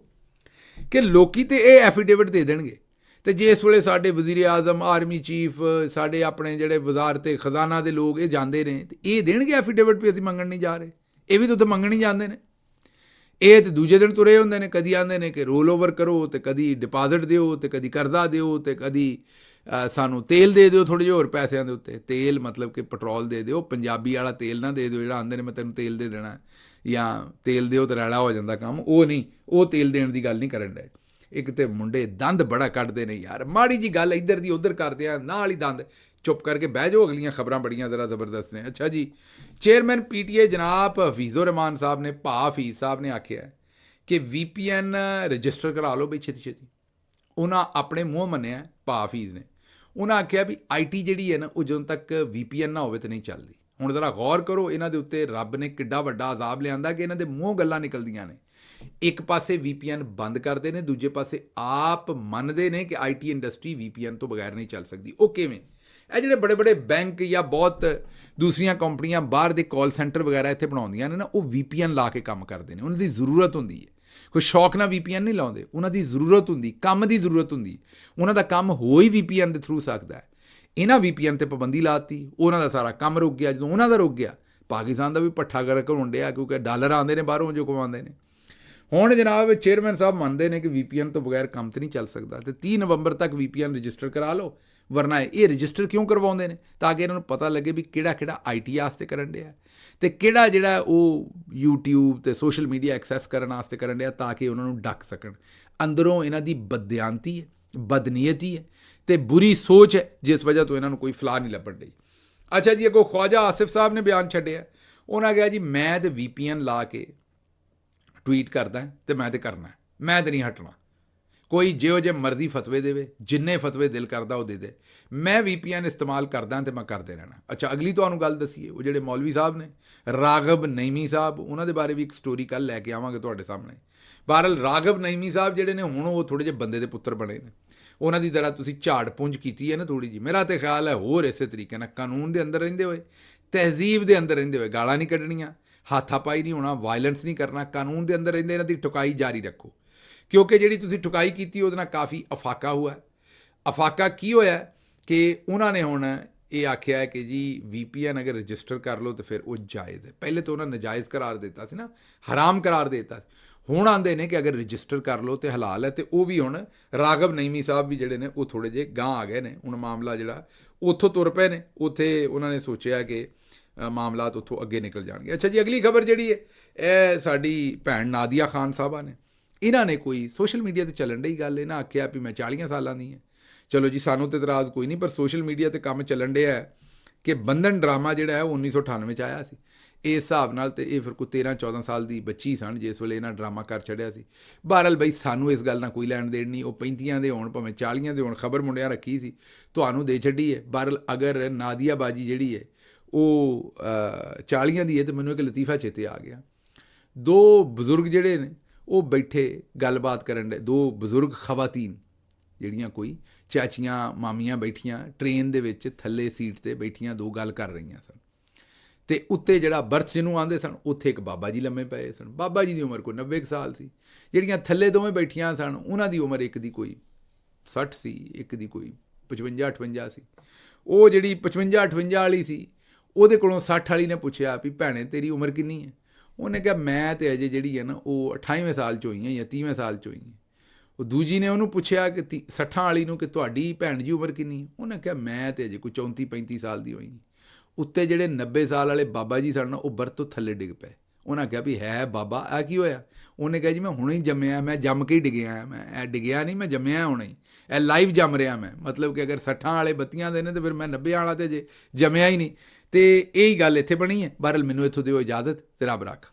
[SPEAKER 1] ਕਿ ਲੋਕੀ ਤੇ ਇਹ ਐਫੀਡੇਵਿਟ ਦੇ ਦੇਣਗੇ ਤੇ ਜੇ ਇਸ ਵੇਲੇ ਸਾਡੇ ਵਜ਼ੀਰ ਆਜ਼ਮ, ਆਰਮੀ ਚੀਫ, ਸਾਡੇ ਆਪਣੇ ਜਿਹੜੇ ਵਜ਼ਾਰਤ ਖਜ਼ਾਨਾ ਦੇ ਲੋਕ ਇਹ ਜਾਂਦੇ ਨੇ ਤੇ ਇਹ ਦੇਣਗੇ ਐਫੀਡੇਵਿਟ ਵੀ ਅਸੀਂ ਮੰਗਣ ਨਹੀਂ ਜਾ ਰਹੇ। ਇਹ ਵੀ ਤਾਂ ਉੱਥੇ ਮੰਗਣ ਹੀ ਜਾਂਦੇ ਨੇ। ਇਹ ਤੇ ਦੂਜੇ ਦਿਨ ਤੁਰੇ ਹੁੰਦੇ ਨੇ, ਕਦੀ ਆਉਂਦੇ ਨੇ ਕਿ ਰੋਲ ਓਵਰ ਕਰੋ ਤੇ ਕਦੀ ਡਿਪਾਜ਼ਿਟ ਦਿਓ ਤੇ ਕਦੀ ਕਰਜ਼ਾ ਦਿਓ ਤੇ ਕਦੀ ਸਾਨੂੰ ਤੇਲ ਦੇ ਦਿਓ ਥੋੜ੍ਹੇ ਜਿਹੇ ਹੋਰ ਪੈਸਿਆਂ ਦੇ ਉੱਤੇ। ਤੇਲ ਮਤਲਬ ਕਿ ਪੈਟਰੋਲ ਦੇ ਦਿਓ, ਪੰਜਾਬੀ ਵਾਲਾ ਤੇਲ ਨਾ ਦੇ ਦਿਓ ਜਿਹੜਾ ਆਉਂਦੇ ਨੇ ਮੈਂ ਤੈਨੂੰ ਤੇਲ ਦੇ ਦੇਣਾ, ਜਾਂ ਤੇਲ ਦਿਓ ਤੇ ਰੈਲਾ ਹੋ ਜਾਂਦਾ ਕੰਮ। ਉਹ ਨਹੀਂ, ਉਹ ਤੇਲ ਦੇਣ ਦੀ ਗੱਲ ਨਹੀਂ ਕਰਨ ਡਏ। ਇੱਕ ਤੇ ਮੁੰਡੇ ਦੰਦ ਬੜਾ ਕੱਢਦੇ ਨੇ ਯਾਰ, ਮਾੜੀ ਜੀ ਗੱਲ ਇੱਧਰ ਦੀ ਉੱਧਰ ਕਰਦੇ ਆ ਨਾਲ ਹੀ ਦੰਦ ਚੁੱਪ ਕਰਕੇ ਬਹਿ ਜਾਓ, ਅਗਲੀਆਂ ਖਬਰਾਂ ਬੜੀਆਂ ਜ਼ਰਾ ਜ਼ਬਰਦਸਤ ਨੇ। ਅੱਛਾ ਜੀ, ਚੇਅਰਮੈਨ ਪੀਟੀਆਈ ਜਨਾਬ ਹਫੀਜ਼ੁਰ ਰਹਿਮਾਨ ਸਾਹਿਬ ਨੇ, ਭਾ ਹਫੀਜ਼ ਸਾਹਿਬ ਨੇ ਆਖਿਆ ਕਿ VPN ਰਜਿਸਟਰ ਕਰਾ ਲਓ ਬਈ ਛੇਤੀ ਛੇਤੀ। ਉਹਨਾਂ ਆਪਣੇ ਮੂੰਹ ਮੰਨਿਆ, ਭਾ ਹਫੀਜ਼ ਨੇ, ਉਹਨਾਂ ਆਖਿਆ ਵੀ IT ਜਿਹੜੀ ਹੈ ਨਾ ਉਹ ਜਦੋਂ ਤੱਕ VPN ਨਾ ਹੋਵੇ ਤਾਂ ਨਹੀਂ ਚੱਲਦੀ। ਹੁਣ ਜ਼ਰਾ ਗੌਰ ਕਰੋ ਇਹਨਾਂ ਦੇ ਉੱਤੇ ਰੱਬ ਨੇ ਕਿੱਡਾ ਵੱਡਾ ਅਜ਼ਾਬ ਲਿਆਂਦਾ ਕਿ ਇਹਨਾਂ ਦੇ ਮੂੰਹ ਗੱਲਾਂ ਨਿਕਲਦੀਆਂ ਨੇ। ਇੱਕ ਪਾਸੇ VPN ਬੰਦ ਕਰਦੇ ਨੇ, ਦੂਜੇ ਪਾਸੇ ਆਪ ਮੰਨਦੇ ਨੇ ਕਿ IT ਇੰਡਸਟਰੀ VPN ਤੋਂ ਬਗੈਰ ਨਹੀਂ ਚੱਲ ਸਕਦੀ। ਉਹ ਕਿਵੇਂ? ਇਹ ਜਿਹੜੇ ਬੜੇ ਬੜੇ ਬੈਂਕ ਜਾਂ ਬਹੁਤ ਦੂਸਰੀਆਂ ਕੰਪਨੀਆਂ ਬਾਹਰ ਦੇ ਕਾਲ ਸੈਂਟਰ ਵਗੈਰਾ ਇੱਥੇ ਬਣਾਉਂਦੀਆਂ ਨੇ ਨਾ, ਉਹ VPN ਲਾ ਕੇ ਕੰਮ ਕਰਦੇ ਨੇ। ਉਹਨਾਂ ਦੀ ਜ਼ਰੂਰਤ ਹੁੰਦੀ ਹੈ, ਕੋਈ ਸ਼ੌਕ ਨਾਲ VPN ਨਹੀਂ ਲਾਉਂਦੇ, ਉਹਨਾਂ ਦੀ ਜ਼ਰੂਰਤ ਹੁੰਦੀ, ਕੰਮ ਦੀ ਜ਼ਰੂਰਤ ਹੁੰਦੀ, ਉਹਨਾਂ ਦਾ ਕੰਮ ਹੋ ਹੀ VPN ਦੇ ਥਰੂ ਸਕਦਾ ਹੈ। ਇਹਨਾਂ VPN ਤੇ ਪਾਬੰਦੀ ਲਾਤੀ, ਉਹਨਾਂ ਦਾ ਸਾਰਾ ਕੰਮ ਰੁਕ ਗਿਆ। ਜਦੋਂ ਉਹਨਾਂ ਦਾ ਰੁਕ ਗਿਆ, ਪਾਕਿਸਤਾਨ ਦਾ ਵੀ ਪੱਠਾ ਗਰਕ ਹੋਣ ਡਿਆ, ਕਿਉਂਕਿ ਡਾਲਰ ਆਉਂਦੇ ਨੇ ਬਾਹਰੋਂ ਜੋ ਕਮਾਉਂਦੇ ਨੇ। ਹੁਣ ਜਨਾਬ ਚੇਅਰਮੈਨ ਸਾਹਿਬ ਮੰਨਦੇ ਨੇ ਕਿ VPN ਤੋਂ ਬਗੈਰ ਕੰਮ ਤੇ ਨਹੀਂ ਚੱਲ ਸਕਦਾ, ਤੇ 30 ਨਵੰਬਰ ਤੱਕ VPN ਰਜਿਸਟਰ ਕਰਾ ਲਓ। ਵਰਨਾ ਇਹ ਰਜਿਸਟਰ ਕਿਉਂ ਕਰਵਾਉਂਦੇ ਨੇ? ਤਾਂ ਕਿ ਇਹਨਾਂ ਨੂੰ ਪਤਾ ਲੱਗੇ ਵੀ ਕਿਹੜਾ ਕਿਹੜਾ IT ਵਾਸਤੇ ਕਰਨ ਡਿਆ ਤੇ ਕਿਹੜਾ ਜਿਹੜਾ ਉਹ YouTube ਤੇ ਸੋਸ਼ਲ ਮੀਡੀਆ ਐਕਸੈਸ ਕਰਨ ਵਾਸਤੇ ਕਰਨ ਡਿਆ, ਤਾਂ ਕਿ ਉਹਨਾਂ ਨੂੰ ਡੱਕ ਸਕਣ। ਅੰਦਰੋਂ ਇਹਨਾਂ ਦੀ ਬਦਦਿਆਨਤੀ ਹੈ, ਬਦਨੀਅਤੀ ਹੈ ਤੇ ਬੁਰੀ ਸੋਚ ਹੈ, ਜਿਸ ਵਜ੍ਹਾ ਤੋਂ ਇਹਨਾਂ ਨੂੰ ਕੋਈ ਫਲਾਹ ਨਹੀਂ ਲੱਭਣ ਡਈ। ਅੱਛਾ ਜੀ, ਅੱਗੋਂ ਖਵਾਜਾ ਆਸਿਫ ਸਾਹਿਬ ਨੇ ਬਿਆਨ ਛੱਡਿਆ। ਉਹਨਾਂ ਕਿਹਾ ਜੀ ਮੈਂ ਤੇ VPN ਲਾ ਕੇ ਟਵੀਟ ਕਰਦਾ ਤੇ ਮੈਂ ਤੇ ਕਰਨਾ, ਮੈਂ ਤੇ ਨਹੀਂ ਹਟਣਾ। ਕੋਈ ਜਿਹੋ ਜਿਹੇ ਮਰਜ਼ੀ ਫਤਵੇ ਦੇਵੇ, ਜਿੰਨੇ ਫਤਵੇ ਦਿਲ ਕਰਦਾ ਉਹ ਦੇ ਦੇ, ਮੈਂ VPN ਇਸਤੇਮਾਲ ਕਰਦਾ ਤੇ ਮੈਂ ਕਰਦੇ ਰਹਿਣਾ। ਅੱਛਾ, ਅਗਲੀ ਤੁਹਾਨੂੰ ਗੱਲ ਦੱਸੀਏ, ਉਹ ਜਿਹੜੇ ਮੌਲਵੀ ਸਾਹਿਬ ਨੇ ਰਾਗਬ ਨਈਮੀ ਸਾਹਿਬ, ਉਹਨਾਂ ਦੇ ਬਾਰੇ ਵੀ ਇੱਕ ਸਟੋਰੀ ਕੱਲ੍ਹ ਲੈ ਕੇ ਆਵਾਂਗੇ ਤੁਹਾਡੇ ਸਾਹਮਣੇ। ਬਹਰਹਾਲ ਰਾਗਬ ਨਈਮੀ ਸਾਹਿਬ ਜਿਹੜੇ ਨੇ ਹੁਣ ਉਹ ਥੋੜ੍ਹੇ ਜਿਹੇ ਬੰਦੇ ਦੇ ਪੁੱਤਰ ਬਣੇ ਨੇ। ਉਹਨਾਂ ਦੀ ਤਰ੍ਹਾਂ ਤੁਸੀਂ ਝਾੜ ਪੁੰਜ ਕੀਤੀ ਹੈ ਨਾ ਥੋੜ੍ਹੀ ਜਿਹੀ। ਮੇਰਾ ਤਾਂ ਖਿਆਲ ਹੈ ਹੋਰ ਇਸੇ ਤਰੀਕੇ ਨਾਲ ਕਾਨੂੰਨ ਦੇ ਅੰਦਰ ਰਹਿੰਦੇ ਹੋਏ, ਤਹਿਜ਼ੀਬ ਦੇ ਅੰਦਰ ਰਹਿੰਦੇ ਹੋਏ, ਗਾਲਾਂ ਨਹੀਂ ਕੱਢਣੀਆਂ, ਹਾਥਾਪਾਈ ਨਹੀਂ ਹੋਣਾ, ਵਾਇਲੈਂਸ ਨਹੀਂ ਕਰਨਾ, ਕਾਨੂੰਨ ਦੇ ਅੰਦਰ ਰਹਿੰਦੇ ਇਹਨਾਂ ਦੀ ਠੁਕਾਈ ਜਾਰੀ ਰੱਖੋ। ਕਿਉਂਕਿ ਜਿਹੜੀ ਤੁਸੀਂ ਠੁਕਾਈ ਕੀਤੀ ਉਹਦੇ ਨਾਲ ਕਾਫੀ ਅਫਾਕਾ ਹੋਇਆ। ਅਫਾਕਾ ਕੀ ਹੋਇਆ ਕਿ ਉਹਨਾਂ ਨੇ ਹੁਣ ਇਹ ਆਖਿਆ ਹੈ ਕਿ ਜੀ VPN ਅਗਰ ਰਜਿਸਟਰ ਕਰ ਲਓ ਤਾਂ ਫਿਰ ਉਹ ਜਾਇਜ਼ ਹੈ। ਪਹਿਲੇ ਤਾਂ ਉਹਨਾਂ ਨਜਾਇਜ਼ ਕਰਾਰ ਦਿੱਤਾ ਸੀ ਨਾ, ਹਰਾਮ ਕਰਾਰ ਦੇ ਦਿੱਤਾ ਸੀ। ਹੁਣ ਆਉਂਦੇ ਨੇ ਕਿ ਅਗਰ ਰਜਿਸਟਰ ਕਰ ਲਓ ਤਾਂ ਹਲਾਲ ਹੈ। ਤੇ ਉਹ ਵੀ ਹੁਣ ਰਾਗਬ ਨਈਮੀ ਸਾਹਿਬ ਵੀ ਜਿਹੜੇ ਨੇ ਉਹ ਥੋੜ੍ਹੇ ਜਿਹੇ ਗਾਂਹ ਆ ਗਏ ਨੇ। ਹੁਣ ਮਾਮਲਾ ਜਿਹੜਾ ਉੱਥੋਂ ਤੁਰ ਪਏ ਨੇ, ਉੱਥੇ ਉਹਨਾਂ ਨੇ ਸੋਚਿਆ ਕਿ ਮਾਮਲਾਤ ਉੱਥੋਂ ਅੱਗੇ ਨਿਕਲ ਜਾਣਗੇ। ਅੱਛਾ ਜੀ, ਅਗਲੀ ਖਬਰ ਜਿਹੜੀ ਹੈ ਇਹ ਸਾਡੀ ਭੈਣ ਨਾਦੀਆ ਖਾਨ ਸਾਹਿਬਾ ਨੇ। ਇਹਨਾਂ ਨੇ ਕੋਈ ਸੋਸ਼ਲ ਮੀਡੀਆ 'ਤੇ ਚੱਲਣ ਡਈ ਗੱਲ, ਇਹਨਾਂ ਆਖਿਆ ਵੀ ਮੈਂ 40 ਸਾਲਾਂ ਦੀ ਹਾਂ। ਚਲੋ ਜੀ, ਸਾਨੂੰ ਤਾਂ ਇਤਰਾਜ਼ ਕੋਈ ਨਹੀਂ, ਪਰ ਸੋਸ਼ਲ ਮੀਡੀਆ 'ਤੇ ਕੰਮ ਚੱਲਣ ਡਿਆ ਹੈ ਕਿ ਬੰਧਨ ਡਰਾਮਾ ਜਿਹੜਾ ਹੈ ਉਹ 1998 'ਚ ਆਇਆ ਸੀ। ਇਸ ਹਿਸਾਬ ਨਾਲ ਤੇ ਇਹ ਫਿਰ ਕੋਈ 13-14 ਸਾਲ ਦੀ ਬੱਚੀ ਸਨ ਜਿਸ ਵੇਲੇ ਇਹਨਾਂ ਡਰਾਮਾ ਕਰ ਛੱਡਿਆ ਸੀ। ਬਹਰਹਾਲ ਬਈ ਸਾਨੂੰ ਇਸ ਗੱਲ ਨਾਲ ਕੋਈ ਲੈਣ ਦੇਣ ਨਹੀਂ, ਉਹ 35 ਦੇ ਹੋਣ ਭਾਵੇਂ 40 ਦੇ ਹੋਣ, ਖਬਰ ਮੁੰਡਿਆਂ ਰੱਖੀ ਸੀ, ਤੁਹਾਨੂੰ ਦੇ ਛੱਡੀ ਹੈ। ਬਹਰਹਾਲ ਅਗਰ ਨਾਦੀਆ ਬਾਜੀ ਜਿਹੜੀ ਹੈ ਉਹ 40 ਦੀ ਹੈ ਤਾਂ ਮੈਨੂੰ ਇੱਕ ਲਤੀਫਾ ਚੇਤੇ ਆ ਗਿਆ। ਦੋ ਬਜ਼ੁਰਗ ਜਿਹੜੇ ਨੇ ਉਹ ਬੈਠੇ ਗੱਲਬਾਤ ਕਰਨ ਦੇ, ਦੋ ਬਜ਼ੁਰਗ ਖਵਾਤੀਨ ਜਿਹੜੀਆਂ ਕੋਈ ਚਾਚੀਆਂ ਮਾਮੀਆਂ ਬੈਠੀਆਂ ਟ੍ਰੇਨ ਦੇ ਵਿੱਚ ਥੱਲੇ ਸੀਟ 'ਤੇ ਬੈਠੀਆਂ, ਦੋ ਗੱਲ ਕਰ ਰਹੀਆਂ ਸਨ। ਅਤੇ ਉੱਤੇ ਜਿਹੜਾ ਬਰਥ ਜਿਹਨੂੰ ਆਉਂਦੇ ਸਨ ਉੱਥੇ ਇੱਕ ਬਾਬਾ ਜੀ ਲੰਮੇ ਪਏ ਸਨ। ਬਾਬਾ ਜੀ ਦੀ ਉਮਰ ਕੋਈ 90 ਸਾਲ ਸੀ। ਜਿਹੜੀਆਂ ਥੱਲੇ ਦੋਵੇਂ ਬੈਠੀਆਂ ਸਨ ਉਹਨਾਂ ਦੀ ਉਮਰ ਇੱਕ ਦੀ ਕੋਈ 60 ਸੀ, ਇੱਕ ਦੀ ਕੋਈ 55-58 ਸੀ। ਉਹ ਜਿਹੜੀ 55-58 ਵਾਲੀ ਸੀ ਉਹਦੇ ਕੋਲੋਂ 60 ਵਾਲੀ ਨੇ ਪੁੱਛਿਆ ਵੀ ਭੈਣੇ ਤੇਰੀ ਉਮਰ ਕਿੰਨੀ ਹੈ? ਉਹਨੇ ਕਿਹਾ ਮੈਂ ਤਾਂ ਅਜੇ ਜਿਹੜੀ ਹੈ ਨਾ ਉਹ 28ਵੇਂ ਸਾਲ 'ਚ ਹੋਈ ਹਾਂ ਜਾਂ 30ਵੇਂ ਸਾਲ 'ਚ ਹੋਈ ਹਾਂ। ਉਹ ਦੂਜੀ ਨੇ ਉਹਨੂੰ ਪੁੱਛਿਆ ਕਿ 60 ਵਾਲੀ ਨੂੰ ਕਿ ਤੁਹਾਡੀ ਭੈਣ ਜੀ ਉਮਰ ਕਿੰਨੀ? ਉਹਨੇ ਕਿਹਾ ਮੈਂ ਤਾਂ ਅਜੇ ਕੋਈ 34-35 ਸਾਲ ਦੀ ਹੋਈ। ਉੱਤੇ ਜਿਹੜੇ 90 ਸਾਲ ਵਾਲੇ ਬਾਬਾ ਜੀ ਸਨ ਉਹ ਬਰਥ ਤੋਂ ਥੱਲੇ ਡਿੱਗ ਪਏ। ਉਹਨਾਂ ਕਿਹਾ ਵੀ ਹੈ ਬਾਬਾ ਆ ਕੀ ਹੋਇਆ? ਉਹਨੇ ਕਿਹਾ ਜੀ ਮੈਂ ਹੁਣੇ ਹੀ ਜੰਮਿਆ, ਮੈਂ ਜੰਮ ਕੇ ਹੀ ਡਿੱਗਿਆ, ਮੈਂ ਇਹ ਡਿੱਗਿਆ ਨਹੀਂ, ਮੈਂ ਜੰਮਿਆ ਹੁਣੇ ਹੀ, ਇਹ ਲਾਈਵ ਜੰਮ ਰਿਹਾ ਮੈਂ। ਮਤਲਬ ਕਿ ਅਗਰ 60 ਵਾਲੇ ਬੱਤੀਆਂ ਦੇ ਨੇ ਤਾਂ ਫਿਰ ਮੈਂ 90 ਵਾਲਾ ਤੇ ਜੇ ਜੰਮਿਆ ਹੀ ਨਹੀਂ। ਅਤੇ ਇਹੀ ਗੱਲ ਇੱਥੇ ਬਣੀ ਹੈ। ਬਹਰਹਾਲ ਮੈਨੂੰ ਇੱਥੋਂ ਦਿਓ ਇਜਾਜ਼ਤ ਤੇ ਰੱਬ ਰੱਖ।